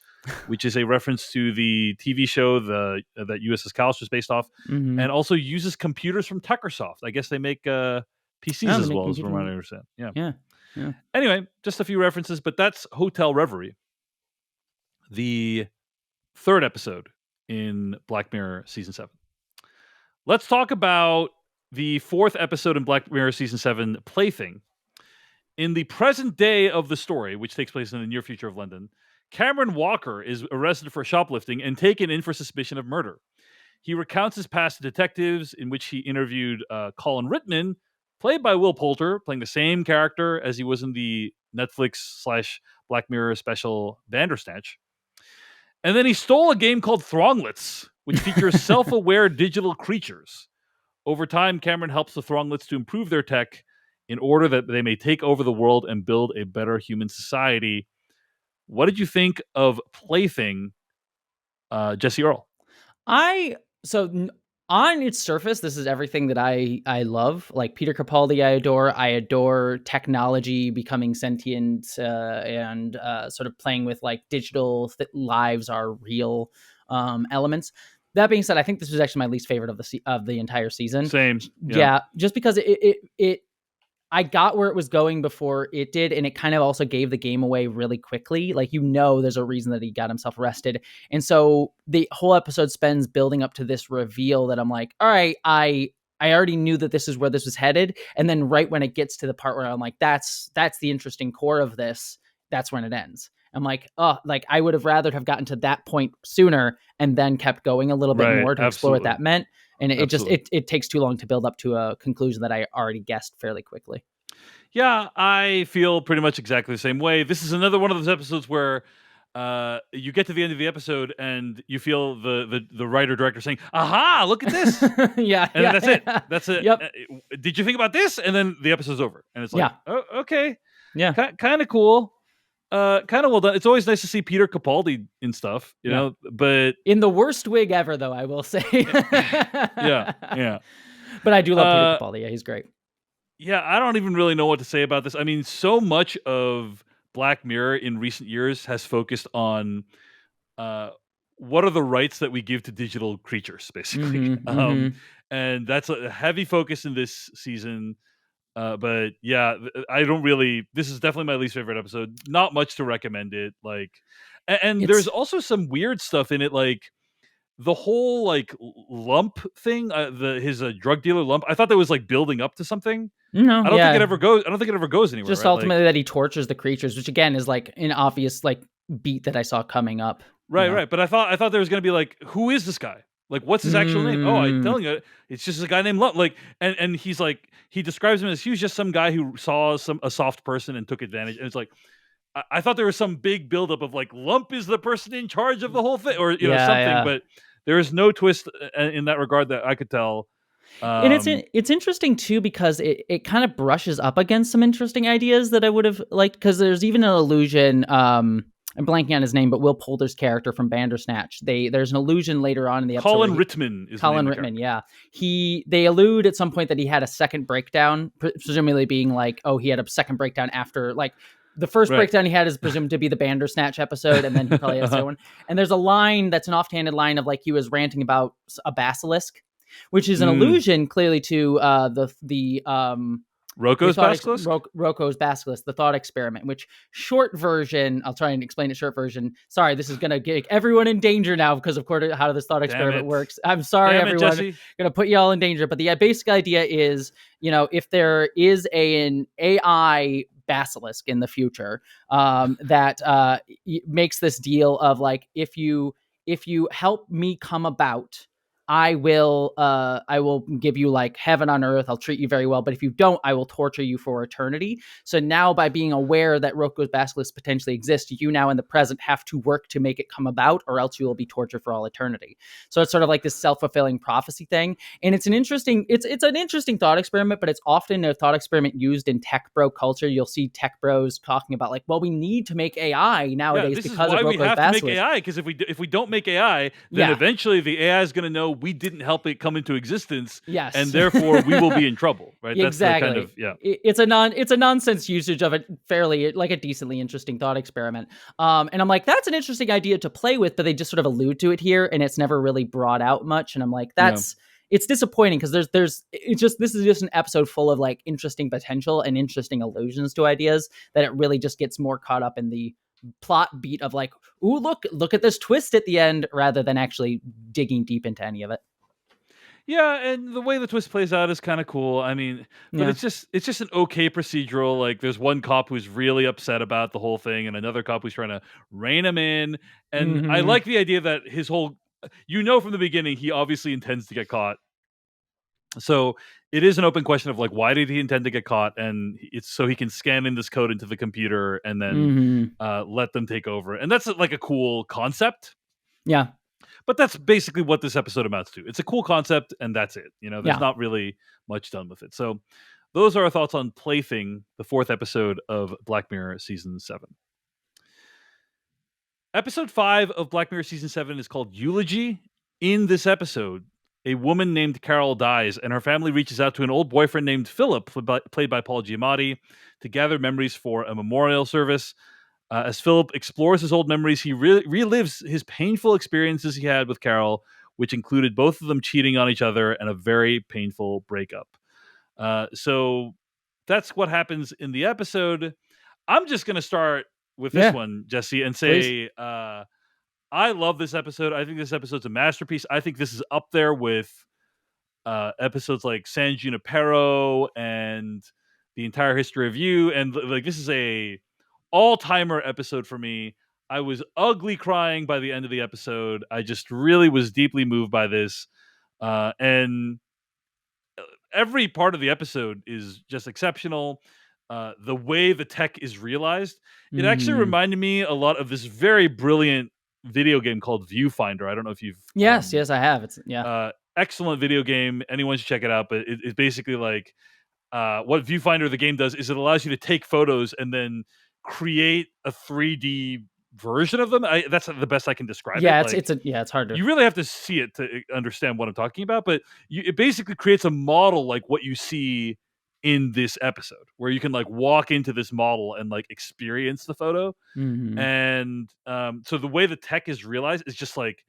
which is a reference to the TV show that USS Calister is based off, and also uses computers from Tuckersoft. I guess they make PCs as well, as from what I understand. Yeah. Anyway, just a few references, but that's Hotel Reverie, the third episode in Black Mirror Season 7. Let's talk about the fourth episode in Black Mirror Season 7, Plaything. In the present day of the story, which takes place in the near future of London, Cameron Walker is arrested for shoplifting and taken in for suspicion of murder. He recounts his past to detectives, in which he interviewed Colin Rittman, played by Will Poulter, playing the same character as he was in the Netflix/Black Mirror special Bandersnatch. And then he stole a game called Thronglets, which features self-aware digital creatures. Over time, Cameron helps the Thronglets to improve their tech in order that they may take over the world and build a better human society. What did you think of Plaything, Jessie Earl? On its surface, this is everything that I love. Like Peter Capaldi, I adore technology becoming sentient and sort of playing with like digital lives are real elements. That being said, I think this was actually my least favorite of the entire season. Same. Yeah, just because I got where it was going before it did, and it kind of also gave the game away really quickly. Like, there's a reason that he got himself arrested. And so the whole episode spends building up to this reveal that I'm like, all right, I already knew that this is where this was headed. And then right when it gets to the part where I'm like, that's the interesting core of this, that's when it ends. I'm like, I would have rather have gotten to that point sooner and then kept going a little bit more to explore what that meant. And it takes too long to build up to a conclusion that I already guessed fairly quickly. Yeah, I feel pretty much exactly the same way. This is another one of those episodes where you get to the end of the episode and you feel the writer director saying, "Aha! Look at this!" Yeah, and then that's it. That's it. Yep. Did you think about this? And then the episode's over, and it's like, oh, okay, yeah, kind of cool. Kind of well done. It's always nice to see Peter Capaldi in stuff, you know, but in the worst wig ever, though, I will say. yeah. But I do love Peter Capaldi. Yeah, he's great. Yeah, I don't even really know what to say about this. I mean, so much of Black Mirror in recent years has focused on what are the rights that we give to digital creatures, basically. And that's a heavy focus in this season. But yeah, I don't really. This is definitely my least favorite episode. Not much to recommend it. Like, and there's also some weird stuff in it, like the whole like lump thing. His drug dealer lump. I thought that was like building up to something. No, I don't think it ever goes. I don't think it ever goes anywhere. Just right? ultimately that he tortures the creatures, which again is like an obvious like beat that I saw coming up. Right. But I thought there was going to be like, who is this guy? Like, what's his actual name? Oh, I'm telling you, it's just a guy named Lump. Like, and he's like, he describes him as he was just some guy who saw a soft person and took advantage. And it's like, I thought there was some big buildup of like, Lump is the person in charge of the whole thing, or something. Yeah. But there is no twist in that regard that I could tell. And it's interesting too because it kind of brushes up against some interesting ideas that I would have liked, because there's even an allusion. I'm blanking on his name, but Will Poulter's character from Bandersnatch. There's an allusion later on in the episode. Colin Rittman is Colin Rittman, yeah. They allude at some point that he had a second breakdown, presumably being like, oh, he had a second breakdown after, like, the first breakdown he had is presumed to be the Bandersnatch episode, and then he probably had a second one. And there's a line that's an offhanded line of like he was ranting about a basilisk, which is an allusion clearly to Rocco's basilisk? Rocco's basilisk, the thought experiment, which short version, I'll try and explain it short version. Sorry, this is going to get everyone in danger now because of course how this thought experiment works. I'm sorry, everyone. Going to put you all in danger. But the basic idea is, if there is an AI basilisk in the future that makes this deal of like, if you help me come about, I will give you like heaven on earth. I'll treat you very well. But if you don't, I will torture you for eternity. So now by being aware that Rocco's basilisk potentially exists, you now in the present have to work to make it come about, or else you will be tortured for all eternity. So it's sort of like this self-fulfilling prophecy thing. And it's an interesting thought experiment, but it's often a thought experiment used in tech bro culture. You'll see tech bros talking about like, well, we need to make AI nowadays because of Rocco's basilisk. We have to make AI, because if we don't make AI, then eventually the AI is going to know we didn't help it come into existence, yes, and therefore we will be in trouble, right? Exactly. That's the kind of, it's a nonsense usage of it, fairly like a decently interesting thought experiment. And I'm like, that's an interesting idea to play with, but they just sort of allude to it here, and it's never really brought out much. And I'm like, it's disappointing because this is just an episode full of like interesting potential and interesting allusions to ideas that it really just gets more caught up in the plot beat of like, ooh, look at this twist at the end, rather than actually digging deep into any of it. Yeah, and the way the twist plays out is kind of cool. I mean, but it's just an okay procedural. Like, there's one cop who's really upset about the whole thing, and another cop who's trying to rein him in. And I like the idea that his whole, from the beginning, he obviously intends to get caught. So it is an open question of like, why did he intend to get caught? And it's so he can scan in this code into the computer and then let them take over. And that's like a cool concept. Yeah. But that's basically what this episode amounts to. It's a cool concept, and that's it. There's not really much done with it. So those are our thoughts on Plaything, the 4th episode of Black Mirror Season 7. Episode 5 of Black Mirror Season 7 is called Eulogy. In this episode, a woman named Carol dies, and her family reaches out to an old boyfriend named Philip, played by Paul Giamatti, to gather memories for a memorial service. As Philip explores his old memories, he relives his painful experiences he had with Carol which included both of them cheating on each other and a very painful breakup. So that's what happens in the episode. I'm just going to start with this one, Jesse, and say I love this episode. I think this episode's a masterpiece. I think this is up there with episodes like San Junipero and The Entire History of You. And like, this is a all-timer episode for me. I was ugly crying by the end of the episode. I just really was deeply moved by this. And every part of the episode is just exceptional. The way the tech is realized, it actually reminded me a lot of this very brilliant video game called Viewfinder. I don't know if you've yes I have. It's excellent video game. Anyone should check it out. But it's basically like what Viewfinder the game does is it allows you to take photos and then create a 3D version of them. That's the best I can describe it. It's hard to. You really have to see it to understand what I'm talking about. But it basically creates a model like what you see in this episode, where you can like walk into this model and like experience the photo. And so the way the tech is realized is just like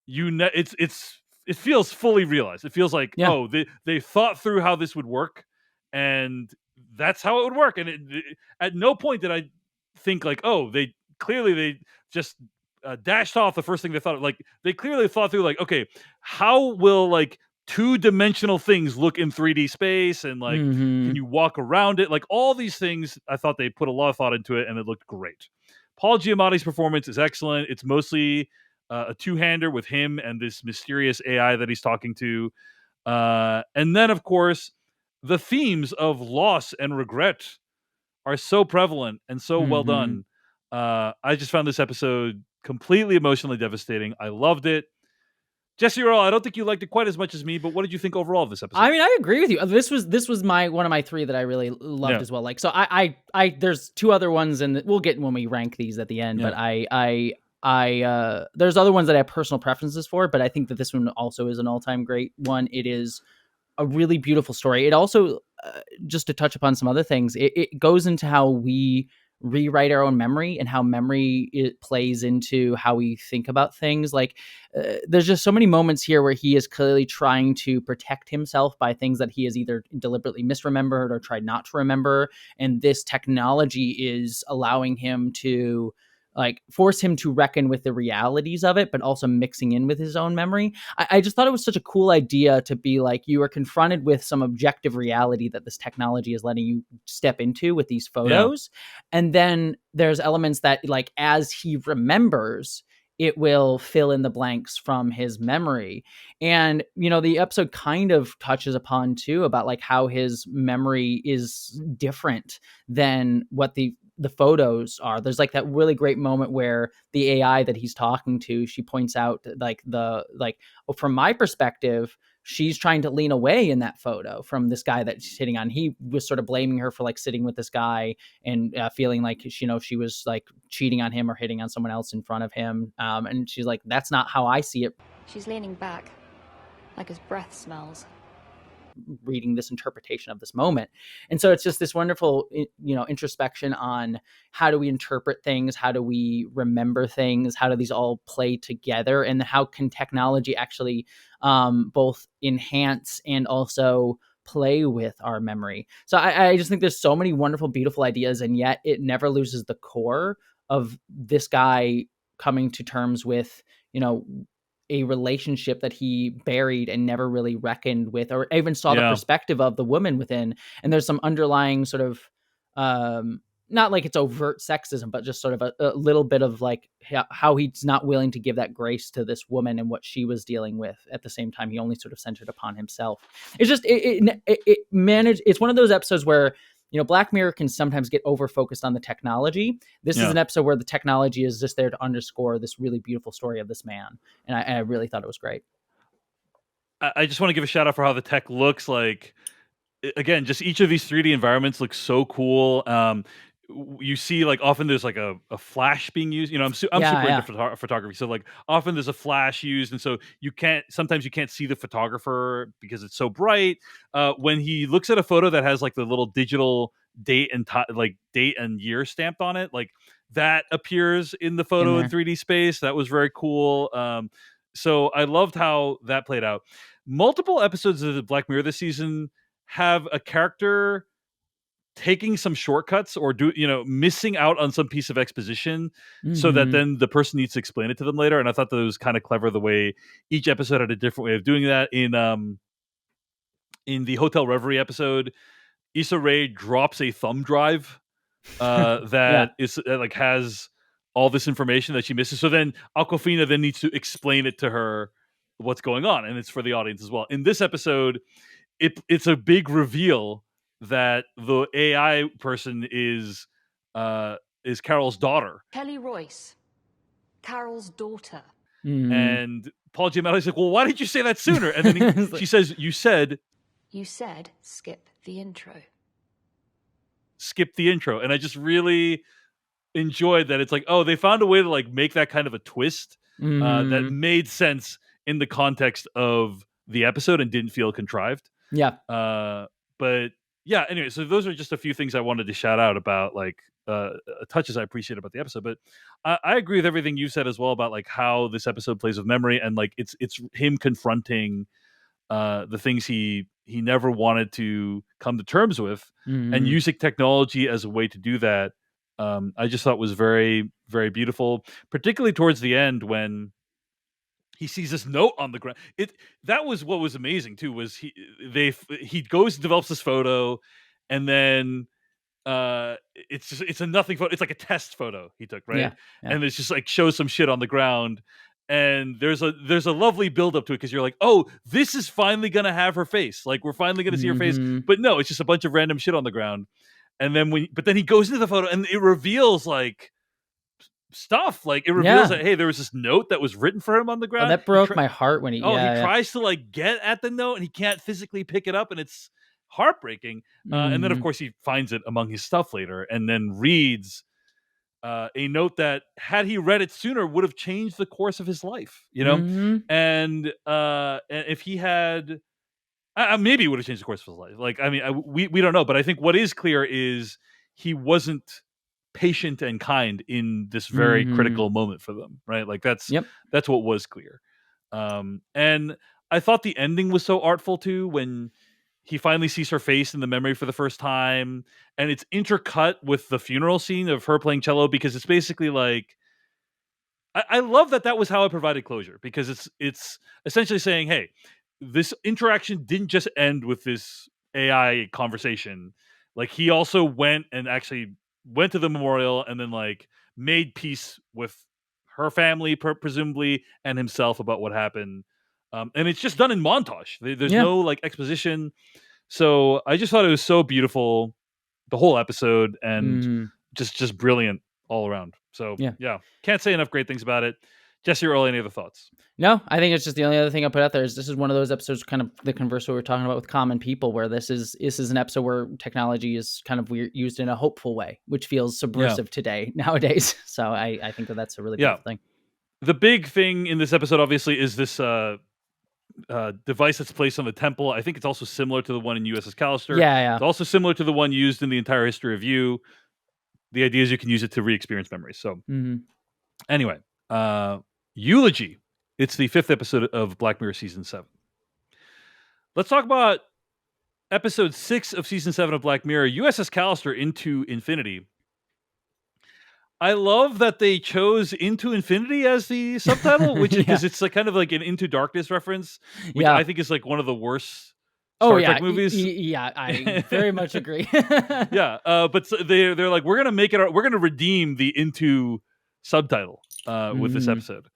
it feels fully realized. It feels like they thought through how this would work, and that's how it would work. And at no point did I think like, they just dashed off the first thing they thought of. Like, they clearly thought through like, okay, how will like two-dimensional things look in 3D space, and like can you walk around it? Like, all these things, I thought they put a lot of thought into it, and it looked great. Paul Giamatti's performance is excellent. It's mostly a two-hander with him and this mysterious AI that he's talking to. And then, of course, the themes of loss and regret are so prevalent and so well done. I just found this episode completely emotionally devastating. I loved it. Jessie Earl, I don't think you liked it quite as much as me, but what did you think overall of this episode? I mean, I agree with you. This was one of my three that I really loved as well. Like, so I there's two other ones, and we'll get when we rank these at the end. But there's other ones that I have personal preferences for, but I think that this one also is an all-time great one. It is a really beautiful story. It also, just to touch upon some other things, it goes into how we rewrite our own memory and how memory it plays into how we think about things. Like, there's just so many moments here where he is clearly trying to protect himself by things that he has either deliberately misremembered or tried not to remember. And this technology is allowing him to like force him to reckon with the realities of it, but also mixing in with his own memory. I just thought it was such a cool idea to be like, you are confronted with some objective reality that this technology is letting you step into with these photos. And then there's elements that, like, as he remembers, it will fill in the blanks from his memory. And, you know, the episode kind of touches upon too about like how his memory is different than what the photos are. There's like that really great moment where the AI that he's talking to, she points out from my perspective, she's trying to lean away in that photo from this guy that she's hitting on. He was sort of blaming her for like sitting with this guy and feeling like, she was like cheating on him or hitting on someone else in front of him. And she's like, that's not how I see it. She's leaning back, like his breath smells. Reading this interpretation of this moment. And so it's just this wonderful, introspection on how do we interpret things? How do we remember things? How do these all play together? And how can technology actually both enhance and also play with our memory? So I just think there's so many wonderful, beautiful ideas, and yet it never loses the core of this guy coming to terms with, a relationship that he buried and never really reckoned with, or even saw the perspective of the woman within. And there's some underlying sort of, not like it's overt sexism, but just sort of a little bit of like how he's not willing to give that grace to this woman and what she was dealing with. At the same time, he only sort of centered upon himself. It's just, it managed. It's one of those episodes where, Black Mirror can sometimes get over focused on the technology. This is an episode where the technology is just there to underscore this really beautiful story of this man. And I really thought it was great. I just want to give a shout out for how the tech looks. Like, again, just each of these 3D environments looks so cool. You see, like, often there's like a flash being used. I'm super into photography, so like often there's a flash used, and so sometimes you can't see the photographer because it's so bright. When he looks at a photo that has like the little digital date and year stamped on it, like that appears in the photo in 3D space. That was very cool. So I loved how that played out. Multiple episodes of the Black Mirror this season have a character taking some shortcuts or missing out on some piece of exposition so that then the person needs to explain it to them later. And I thought that was kind of clever the way each episode had a different way of doing that. In the Hotel Reverie episode, Issa Rae drops a thumb drive that is like has all this information that she misses. So then Awkwafina then needs to explain it to her what's going on, and it's for the audience as well. In this episode, it's a big reveal that the AI person is Carol's daughter. Kelly Royce, Carol's daughter. And Paul Giamatti's like, well, why did you say that sooner? And then she says, You said skip the intro. Skip the intro. And I just really enjoyed that. It's like, oh, they found a way to like make that kind of a twist that made sense in the context of the episode and didn't feel contrived. Yeah. But yeah, anyway, so those are just a few things I wanted to shout out about, like touches I appreciate about the episode. But I agree with everything you said as well about like how this episode plays with memory, and like it's him confronting the things he never wanted to come to terms with, and using technology as a way to do that. I just thought was very, very beautiful, particularly towards the end when he sees this note on the ground. That was what was amazing too. Was he goes and develops this photo, and then it's a nothing photo. It's like a test photo he took, right? Yeah. And it's just like shows some shit on the ground, and there's a lovely build up to it because you're like, oh, this is finally gonna have her face. Like we're finally gonna see her face, but no, it's just a bunch of random shit on the ground. And then then he goes into the photo and it reveals like stuff. Like it reveals that, hey, there was this note that was written for him on the ground. Oh, that broke my heart when he tries to like get at the note and he can't physically pick it up, and it's heartbreaking. And then of course he finds it among his stuff later and then reads a note that, had he read it sooner, would have changed the course of his life, and if he had maybe it would have changed the course of his life. Like, I mean, we don't know, but I think what is clear is he wasn't patient and kind in this very critical moment for them, right? Like that's what was clear. And I thought the ending was so artful too, when he finally sees her face in the memory for the first time, and it's intercut with the funeral scene of her playing cello, because it's basically like, I love that was how I provided closure, because it's essentially saying, hey, this interaction didn't just end with this AI conversation. Like he also went to the memorial and then like made peace with her family, presumably, and himself about what happened. And it's just done in montage. There's no like exposition. So I just thought it was so beautiful, the whole episode, and just brilliant all around. So yeah, can't say enough great things about it. Jessie Earl, any other thoughts? No, I think it's just the only other thing I put out there is this is one of those episodes, kind of the converse of what we're talking about with Common People, where this is an episode where technology is kind of used in a hopeful way, which feels subversive nowadays. So I think that's a really beautiful thing. The big thing in this episode, obviously, is this device that's placed on the temple. I think it's also similar to the one in USS Calister. Yeah. It's also similar to the one used in the entire history of You. The idea is you can use it to re-experience memories. So anyway, Eulogy. It's the 5th episode of Black Mirror Season 7. Let's talk about episode 6 of Season 7 of Black Mirror, USS Calister Into Infinity. I love that they chose Into Infinity as the subtitle, which because it's like kind of like an Into Darkness reference, which I think is like one of the worst Star Trek movies. Yeah, I very much agree. But they're like, we're gonna redeem the Into subtitle with this episode.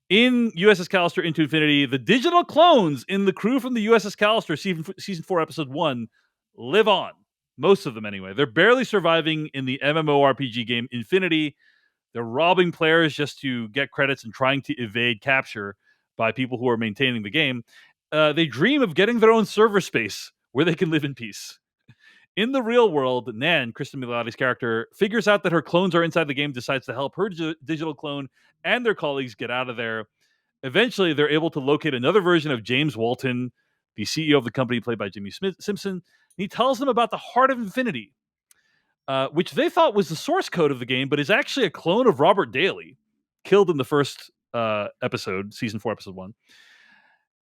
In USS Calister Into Infinity, the digital clones in the crew from the USS Calister season 4 episode 1 live on. Most of them anyway. They're barely surviving in the MMORPG game Infinity. They're robbing players just to get credits and trying to evade capture by people who are maintaining the game. They dream of getting their own server space where they can live in peace. In the real world, Nan, Kristen Milioti's character, figures out that her clones are inside the game, decides to help her digital clone and their colleagues get out of there. Eventually, they're able to locate another version of James Walton, the CEO of the company played by Jimmy Simpson. He tells them about the Heart of Infinity, which they thought was the source code of the game, but is actually a clone of Robert Daly, killed in the first episode, season 4, episode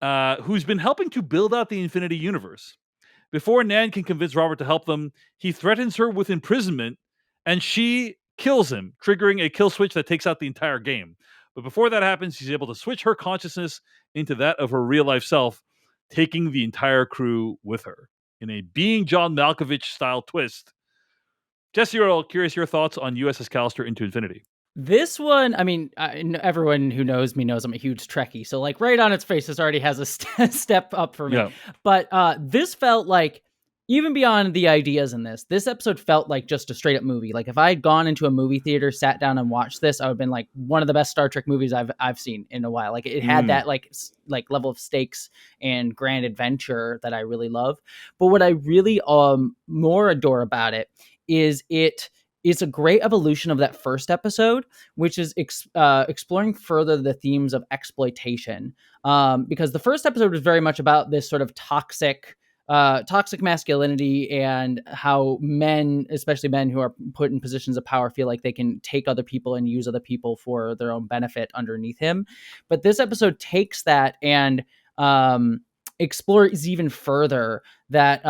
1, who's been helping to build out the Infinity Universe. Before Nan can convince Robert to help them, he threatens her with imprisonment, and she kills him, triggering a kill switch that takes out the entire game. But before that happens, she's able to switch her consciousness into that of her real-life self, taking the entire crew with her in a Being John Malkovich-style twist. Jessie Earl, curious your thoughts on USS Calister Into Infinity. This one, I mean, everyone who knows me knows I'm a huge Trekkie, so like right on its face, this already has a step up for me. Yeah. But this felt like, even beyond the ideas in this episode felt like just a straight up movie. Like if I had gone into a movie theater, sat down and watched this, I would have been like one of the best Star Trek movies I've seen in a while. Like it had that like level of stakes and grand adventure that I really love. But what I really more adore about it is it's a great evolution of that first episode, which is exploring further the themes of exploitation. Because the first episode was very much about this sort of toxic masculinity and how men, especially men who are put in positions of power, feel like they can take other people and use other people for their own benefit underneath him. But this episode takes that and explores even further that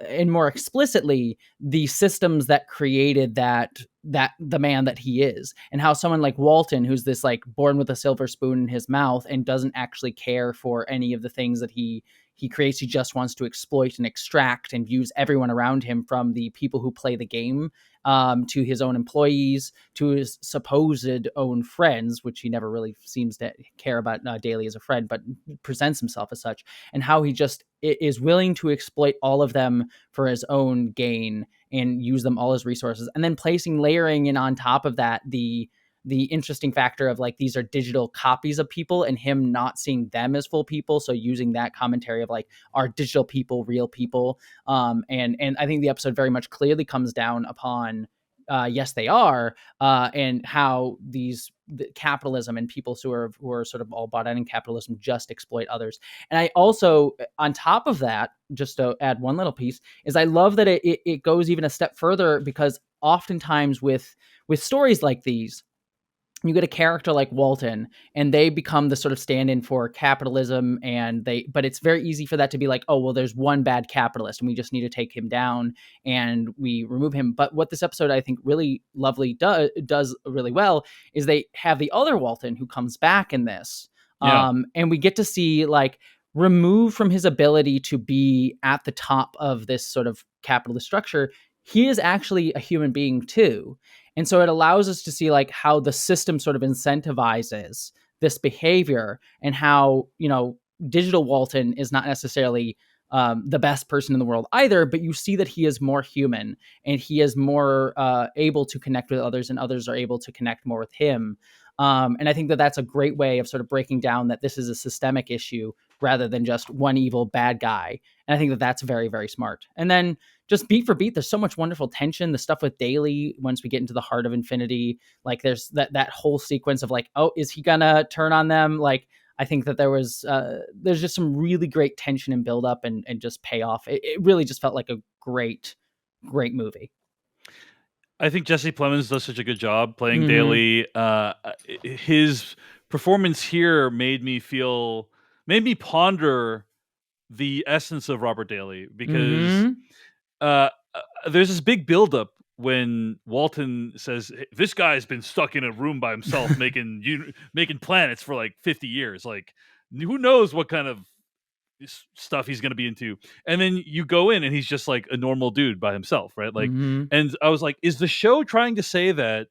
and more explicitly the systems that created that the man that he is, and how someone like Walton, who's this like born with a silver spoon in his mouth and doesn't actually care for any of the things that he creates. He just wants to exploit and extract and use everyone around him, from the people who play the game to his own employees, to his supposed own friends, which he never really seems to care about Daly as a friend, but presents himself as such, and how he just is willing to exploit all of them for his own gain and use them all as resources. And then layering in on top of that the interesting factor of like, these are digital copies of people and him not seeing them as full people. So using that commentary of like, are digital people real people? And I think the episode very much clearly comes down upon, yes, they are, and how the capitalism and people who are sort of all bought in capitalism just exploit others. And I also, on top of that, just to add one little piece, is I love that it goes even a step further, because oftentimes with stories like these, you get a character like Walton and they become the sort of stand-in for capitalism, but it's very easy for that to be like, oh, well, there's one bad capitalist and we just need to take him down and we remove him. But what this episode I think really lovely does really well is they have the other Walton who comes back in this. And we get to see like, removed from his ability to be at the top of this sort of capitalist structure, he is actually a human being too. And so it allows us to see like how the system sort of incentivizes this behavior, and how, digital Walton is not necessarily the best person in the world either, but you see that he is more human and he is more able to connect with others, and others are able to connect more with him. And I think that that's a great way of sort of breaking down that this is a systemic issue rather than just one evil bad guy. And I think that that's very, very smart. And then just beat for beat, there's so much wonderful tension. The stuff with Daly, once we get into the heart of Infinity, like there's that whole sequence of like, oh, is he gonna turn on them? Like, I think that there's just some really great tension and build up and just payoff. It really just felt like a great, great movie. I think Jesse Plemons does such a good job playing Daly. His performance here made me ponder the essence of Robert Daly, because there's this big buildup when Walton says, hey, this guy's been stuck in a room by himself making planets for like 50 years. Like, who knows what kind of stuff he's going to be into. And then you go in and he's just like a normal dude by himself, right? Like, and I was like, is the show trying to say that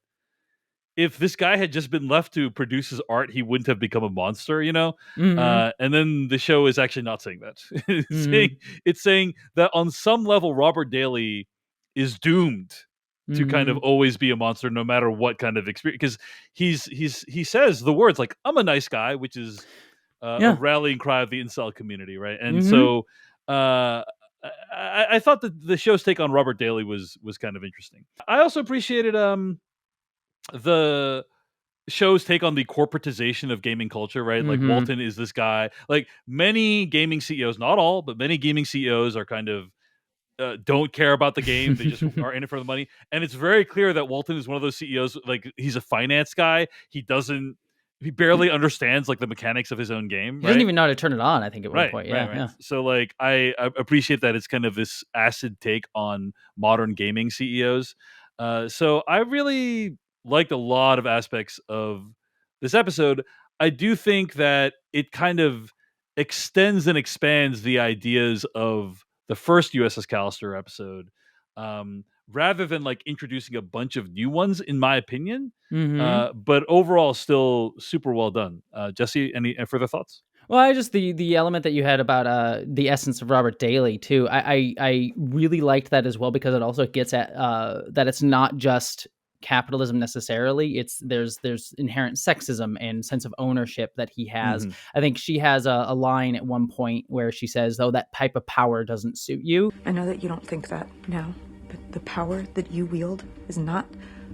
if this guy had just been left to produce his art, he wouldn't have become a monster, and then the show is actually not saying that. It's saying that on some level, Robert Daly is doomed to kind of always be a monster, no matter what kind of experience. Because he says the words like, "I'm a nice guy," which is a rallying cry of the incel community, right? And so I thought that the show's take on Robert Daly was kind of interesting. I also appreciated the show's take on the corporatization of gaming culture, right? Like, Walton is this guy. Like, many gaming CEOs, not all, but many gaming CEOs are kind of don't care about the game. They just are in it for the money. And it's very clear that Walton is one of those CEOs. Like, he's a finance guy. He doesn't he barely understands like the mechanics of his own game. He doesn't even know how to turn it on, I think, at one point. Yeah, Right. yeah. So like I appreciate that it's kind of this acid take on modern gaming CEOs. So I really liked a lot of aspects of this episode. I do think that it kind of extends and expands the ideas of the first USS Calister episode, rather than like introducing a bunch of new ones, in my opinion. But overall, still super well done. Jesse, any further thoughts? Well, I just the element that you had about the essence of Robert Daly too. I really liked that as well, because it also gets at that it's not just capitalism necessarily. It's there's inherent sexism and sense of ownership that he has. I think she has a line at one point where she says, "Oh, that type of power doesn't suit you." I know that you don't think that now, but the power that you wield is not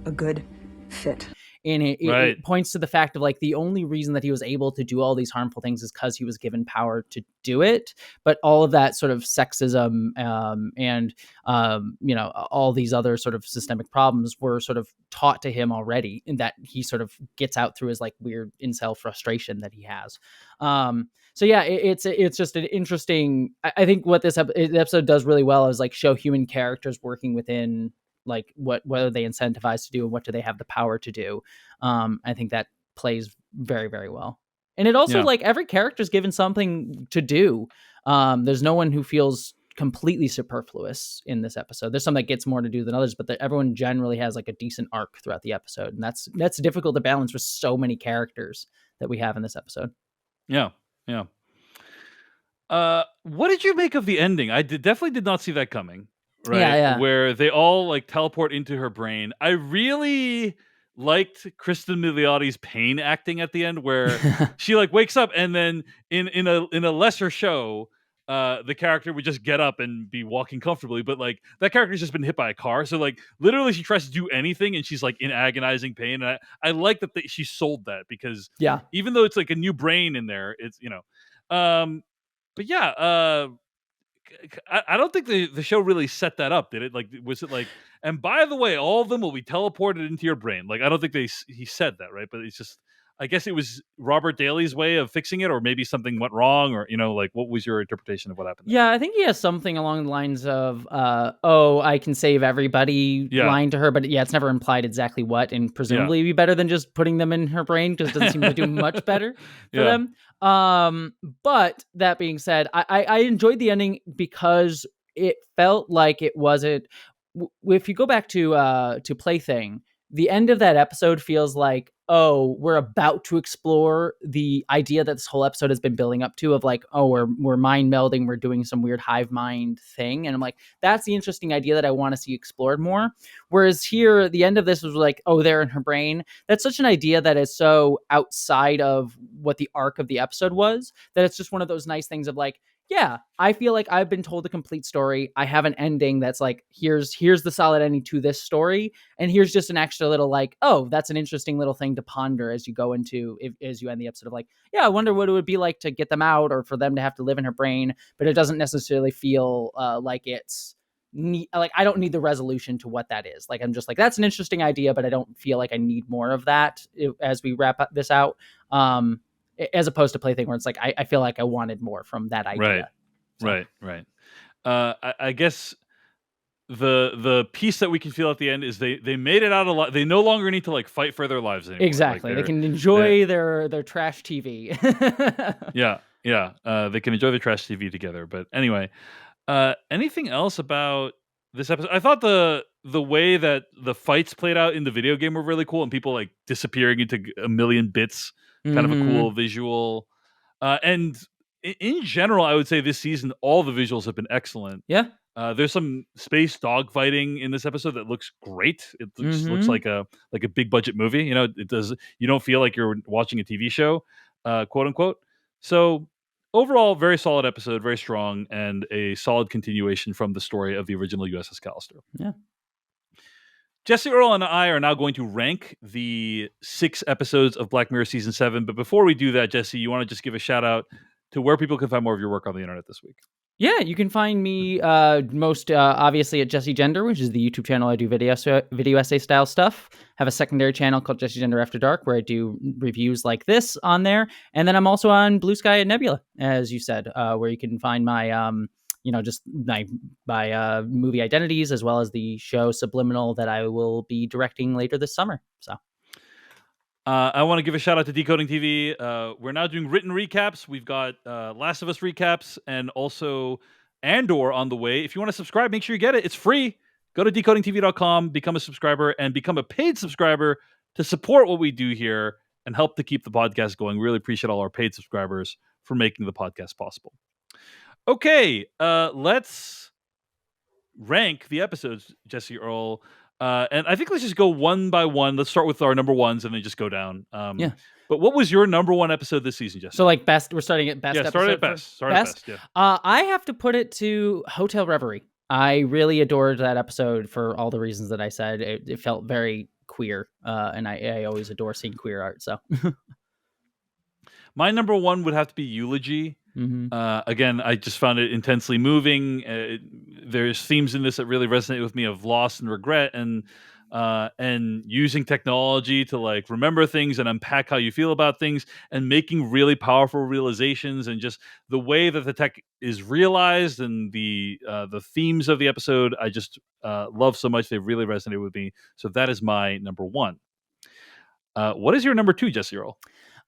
a good fit. And it points to the fact of like the only reason that he was able to do all these harmful things is because he was given power to do it. But all of that sort of sexism and all these other sort of systemic problems were sort of taught to him already, and that he sort of gets out through his like weird incel frustration that he has. So yeah, it's just an interesting. I think what this episode does really well is like show human characters working within like what are they incentivized to do and what do they have the power to do. I think that plays very, very well. And it also like every character is given something to do. There's no one who feels completely superfluous in this episode. There's some that gets more to do than others, but everyone generally has like a decent arc throughout the episode. And that's difficult to balance with so many characters that we have in this episode. Yeah. What did you make of the ending? I definitely did not see that coming. Right. Yeah. Where they all like teleport into her brain. I really liked Kristen Miliotti's pain acting at the end, where she like wakes up and then in a lesser show, the character would just get up and be walking comfortably, but like that character's just been hit by a car. So like literally she tries to do anything and she's like in agonizing pain. And I like that she sold that, because even though it's like a new brain in there, it's but yeah, I don't think the show really set that up, did it? Like, was it like, and by the way, all of them will be teleported into your brain? Like, I don't think he said that, right? But it's just, I guess it was Robert Daly's way of fixing it, or maybe something went wrong, or like, what was your interpretation of what happened there? Yeah, I think he has something along the lines of, "Oh, I can save everybody," line to her, but it's never implied exactly what, and presumably it'd be better than just putting them in her brain, because it doesn't seem to do much better for them. But that being said, I enjoyed the ending because it felt like it wasn't. If you go back to Plaything, the end of that episode feels like, oh, we're about to explore the idea that this whole episode has been building up to, of like, oh, we're mind melding, we're doing some weird hive mind thing. And I'm like, that's the interesting idea that I want to see explored more. Whereas here, the end of this was like, oh, they're in her brain. That's such an idea that is so outside of what the arc of the episode was, that it's just one of those nice things of like, yeah, I feel like I've been told a complete story. I have an ending that's like, here's the solid ending to this story. And here's just an extra little like, oh, that's an interesting little thing to ponder as you go into, as you end the episode of like, yeah, I wonder what it would be like to get them out, or for them to have to live in her brain. But it doesn't necessarily feel like it's like, I don't need the resolution to what that is. Like, I'm just like, that's an interesting idea, but I don't feel like I need more of that as we wrap this out. As opposed to Plaything, where it's like, I feel like I wanted more from that idea. Right. I guess the piece that we can feel at the end is they made it out alive. They no longer need to like fight for their lives anymore. Exactly. They can enjoy their trash TV. They can enjoy the trash TV together. But anyway, anything else about this episode? I thought the way that the fights played out in the video game were really cool, and people like disappearing into a million bits. Kind of a cool visual. And in general, I would say this season, all the visuals have been excellent. Yeah. There's some space dogfighting in this episode that looks great. It looks like a big budget movie. It does. You don't feel like you're watching a TV show, quote unquote. So overall, very solid episode, very strong, and a solid continuation from the story of the original USS Calister. Yeah. Jessie Earl and I are now going to rank the 6 episodes of Black Mirror Season 7. But before we do that, Jessie, you want to just give a shout out to where people can find more of your work on the internet this week? Yeah, you can find me most obviously at Jesse Gender, which is the YouTube channel I do video essay style stuff. Have a secondary channel called Jesse Gender After Dark where I do reviews like this on there. And then I'm also on Blue Sky and Nebula, as you said, where you can find my just my movie identities as well as the show Subliminal that I will be directing later this summer. So I want to give a shout out to Decoding TV. We're now doing written recaps. We've got Last of Us recaps and also Andor on the way. If you want to subscribe, make sure you get it. It's free. Go to decodingtv.com, become a subscriber, and become a paid subscriber to support what we do here and help to keep the podcast going. We really appreciate all our paid subscribers for making the podcast possible. Okay, let's rank the episodes, Jessie Earl. And I think let's just go one by one. Let's start with our number ones and then just go down. Yeah. But what was your number one episode this season, Jesse? So like best, we're starting at best. Yeah, episode start at best. Start at best. Yeah. I have to put it to Hotel Reverie. I really adored that episode for all the reasons that I said. It felt very queer, and I always adore seeing queer art. So my number one would have to be Eulogy. Mm-hmm. Again, I just found it intensely moving. There's themes in this that really resonate with me of loss and regret, and using technology to like remember things and unpack how you feel about things, and making really powerful realizations, and just the way that the tech is realized and the themes of the episode. I just love so much. They really resonated with me. So that is my number one. What is your number two, Jessie Earl?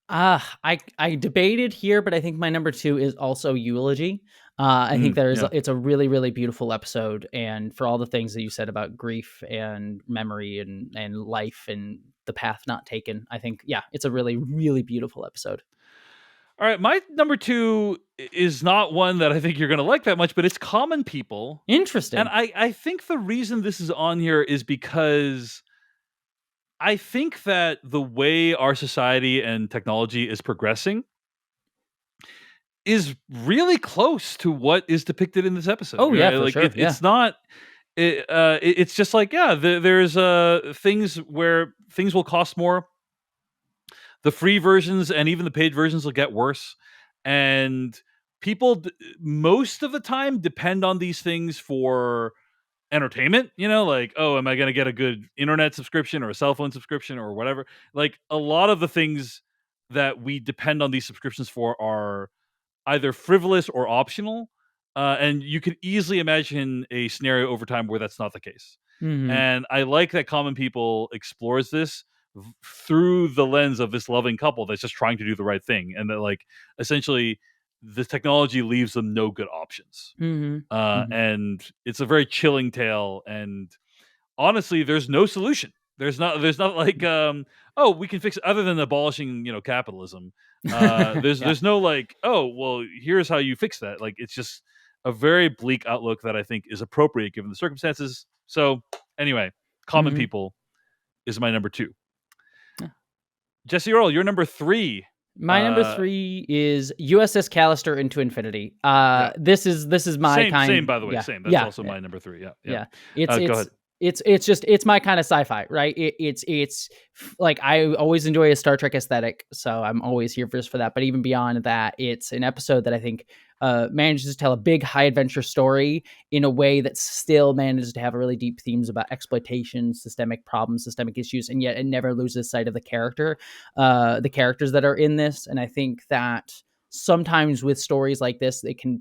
I debated here, but I think my number two is also Eulogy. I think it's a really, really beautiful episode. And for all the things that you said about grief and memory and life and the path not taken, I think, it's a really, really beautiful episode. All right. My number two is not one that I think you're going to like that much, but it's Common People. Interesting. And I think the reason this is on here is because I think that the way our society and technology is progressing is really close to what is depicted in this episode. Oh, yeah, right? for Like sure. it's not. It's just like there's things where things will cost more. The free versions and even the paid versions will get worse, and people most of the time depend on these things for entertainment, like, oh, am I going to get a good internet subscription or a cell phone subscription or whatever? Like a lot of the things that we depend on these subscriptions for are either frivolous or optional. And you could easily imagine a scenario over time where that's not the case. Mm-hmm. And I like that Common People explores this through the lens of this loving couple that's just trying to do the right thing. And that like, essentially, the technology leaves them no good options. Mm-hmm. And it's a very chilling tale. And honestly, there's no solution. There's not like, we can fix it other than abolishing, capitalism. There's no like, oh, well, here's how you fix that. Like, it's just a very bleak outlook that I think is appropriate given the circumstances. So anyway, Common People is my number two. Jessie Earl, you're number three. My number three is USS Calister Into Infinity. This is my same by the way. Same. That's also my number three. Yeah. Go ahead. It's my kind of sci-fi, right? It's like I always enjoy a Star Trek aesthetic, so I'm always here for that. But even beyond that, it's an episode that I think manages to tell a big high adventure story in a way that still manages to have really deep themes about exploitation, systemic problems, systemic issues, and yet it never loses sight of the characters that are in this. And I think that sometimes with stories like this, it can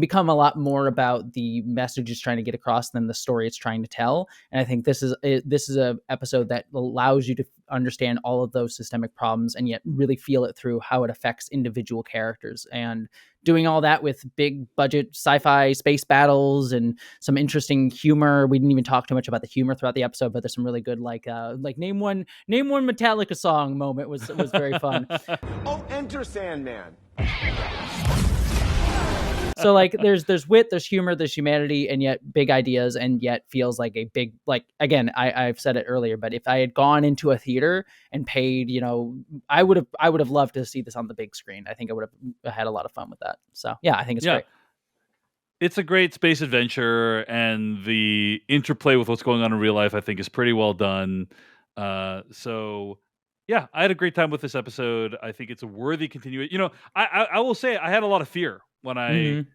become a lot more about the message it's trying to get across than the story it's trying to tell. And I think this is a episode that allows you to understand all of those systemic problems and yet really feel it through how it affects individual characters. And doing all that with big budget sci-fi space battles and some interesting humor. We didn't even talk too much about the humor throughout the episode, but there's some really good like name one Metallica song moment was very fun. Oh, enter Sandman. So like there's wit, there's humor, there's humanity, and yet big ideas, and yet feels like a big, like, again, I've said it earlier, but if I had gone into a theater and paid, I would have loved to see this on the big screen. I think I would have had a lot of fun with that. So yeah, I think it's great. It's a great space adventure, and the interplay with what's going on in real life, I think, is pretty well done. So yeah, I had a great time with this episode. I think it's a worthy continuation. I will say I had a lot of fear when I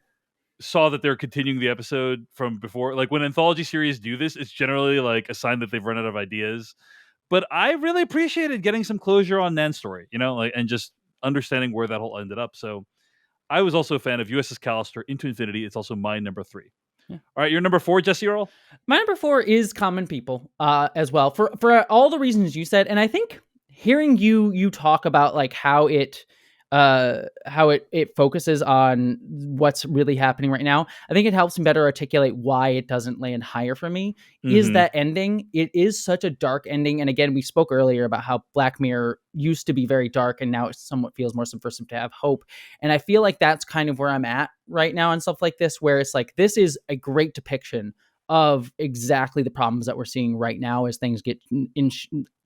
saw that they're continuing the episode from before. Like when anthology series do this, it's generally like a sign that they've run out of ideas. But I really appreciated getting some closure on Nan's story, and just understanding where that all ended up. So I was also a fan of USS Calister Into Infinity. It's also my number 3. Yeah. All right, your number 4, Jessie Earl? My number 4 is Common People as well, for all the reasons you said. And I think hearing you talk about like how it focuses on what's really happening right now, I think it helps me better articulate why it doesn't land higher for me. Is that ending. It is such a dark ending. And again, we spoke earlier about how Black Mirror used to be very dark and now it somewhat feels more subversive to have hope. And I feel like that's kind of where I'm at right now and stuff like this, where it's like, this is a great depiction of exactly the problems that we're seeing right now as things get in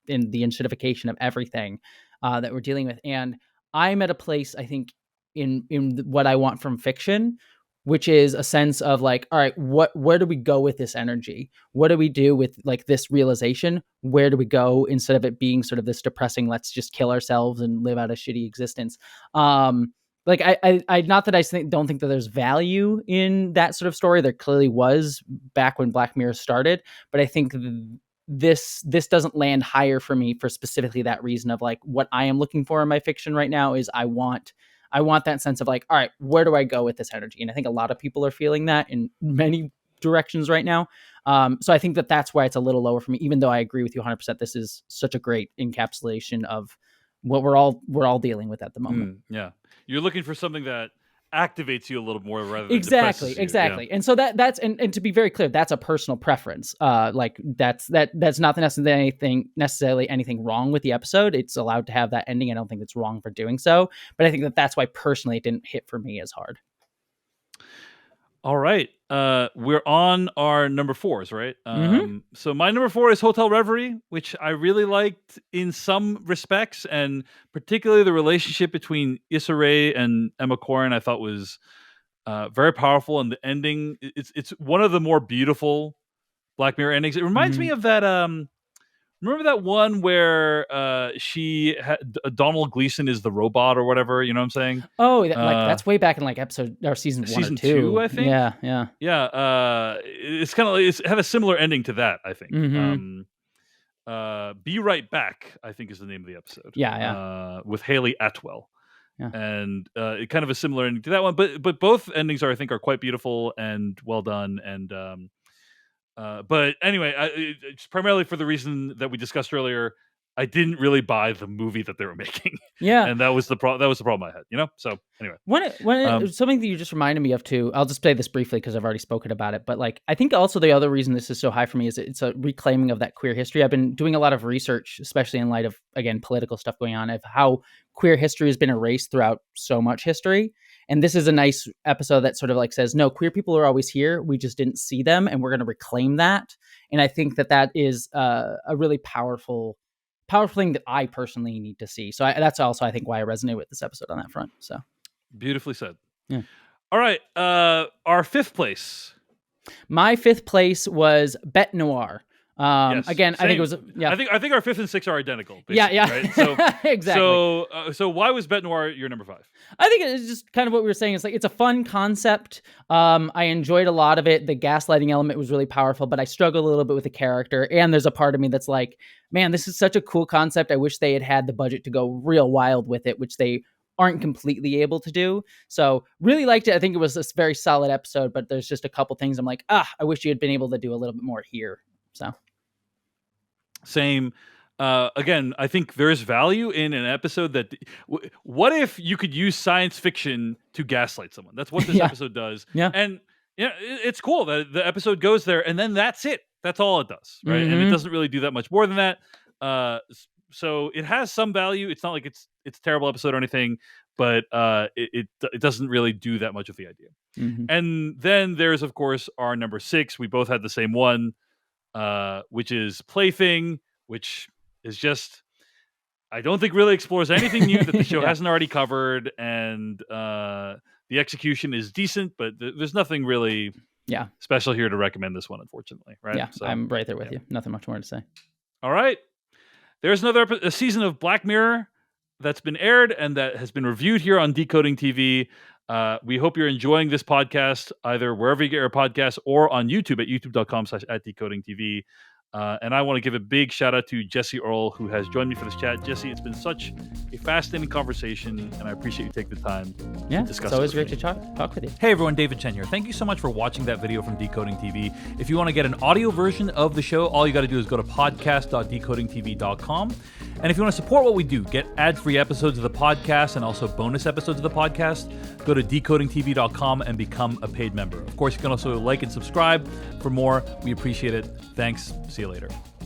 the enshittification of everything that we're dealing with. And I'm at a place, I think, in what I want from fiction, which is a sense of like, all right, where do we go with this energy? What do we do with like this realization? Where do we go instead of it being sort of this depressing, let's just kill ourselves and live out a shitty existence? Like I not that I don't think that there's value in that sort of story. There clearly was back when Black Mirror started, but I think this doesn't land higher for me for specifically that reason of like what I am looking for in my fiction right now is I want that sense of like, all right, where do I go with this energy? And I think a lot of people are feeling that in many directions right now. So I think that's why it's a little lower for me, even though I agree with you 100%. This is such a great encapsulation of what we're all dealing with at the moment. Yeah. You're looking for something that activates you a little more rather than exactly. Yeah. And so that's and to be very clear, that's a personal preference. Like that's not necessarily anything wrong with the episode. It's allowed to have that ending. I don't think it's wrong for doing so, but I think that's why personally it didn't hit for me as hard. All right. We're on our number 4s, right? So my number 4 is Hotel Reverie, which I really liked in some respects, and particularly the relationship between Issa Rae and Emma Corrin I thought was very powerful, and the ending, it's one of the more beautiful Black Mirror endings. It reminds me of that remember that one where Donald Gleason is the robot or whatever, you know what I'm saying? Oh, that's way back in like episode or season 1 season or 2, I think. Yeah. It's kind of it's had a similar ending to that, I think. Be Right Back, I think is the name of the episode. Yeah. With Haley Atwell. Yeah. And it kind of a similar ending to that one, but both endings I think are quite beautiful and well done. And but anyway, it's primarily for the reason that we discussed earlier. I didn't really buy the movie that they were making. Yeah, and that was the problem I had. So anyway, something that you just reminded me of too. I'll just play this briefly because I've already spoken about it. But like, I think also the other reason this is so high for me is it's a reclaiming of that queer history. I've been doing a lot of research, especially in light of again political stuff going on, of how queer history has been erased throughout so much history. And this is a nice episode that sort of like says, no, queer people are always here. We just didn't see them, and we're going to reclaim that. And I think that is a really powerful thing that I personally need to see. So that's also, I think, why I resonate with this episode on that front. So beautifully said. Yeah. All right. Our 5th place. My 5th place was Bête Noire. Yes, again, same. I think it was. Yeah, I think our 5th and 6th are identical. Yeah. Right? So exactly. So why was Bête Noire your number 5? I think it's just kind of what we were saying. It's like it's a fun concept. I enjoyed a lot of it. The gaslighting element was really powerful, but I struggled a little bit with the character. And there's a part of me that's like, man, this is such a cool concept. I wish they had the budget to go real wild with it, which they aren't completely able to do. So really liked it. I think it was a very solid episode, but there's just a couple things I'm like, I wish you had been able to do a little bit more here. So. Same. Again, I think there is value in an episode that. What if you could use science fiction to gaslight someone? That's what this episode does. Yeah, and it's cool that the episode goes there, and then that's it. That's all it does, right? And it doesn't really do that much more than that. So it has some value. It's not like it's a terrible episode or anything, but it doesn't really do that much of the idea. And then there's of course our number 6. We both had the same one. Which is Plaything, which is just, I don't think really explores anything new that the show hasn't already covered, and the execution is decent, but there's nothing really special here to recommend this one, unfortunately. Right? Yeah, so, I'm right there with you. Nothing much more to say. All right. There's a season of Black Mirror that's been aired and that has been reviewed here on Decoding TV. We hope you're enjoying this podcast, either wherever you get your podcasts or on YouTube at youtube.com/@decodingtv. And I want to give a big shout out to Jessie Earl, who has joined me for this chat. Jessie, it's been such a fascinating conversation, and I appreciate you taking the time to discuss it. It's always great to talk with you. Hey everyone, David Chen here. Thank you so much for watching that video from Decoding TV. If you want to get an audio version of the show, all you got to do is go to podcast.decodingtv.com. And if you want to support what we do, get ad-free episodes of the podcast and also bonus episodes of the podcast, go to decodingtv.com and become a paid member. Of course, you can also like and subscribe for more. We appreciate it. Thanks. See you later.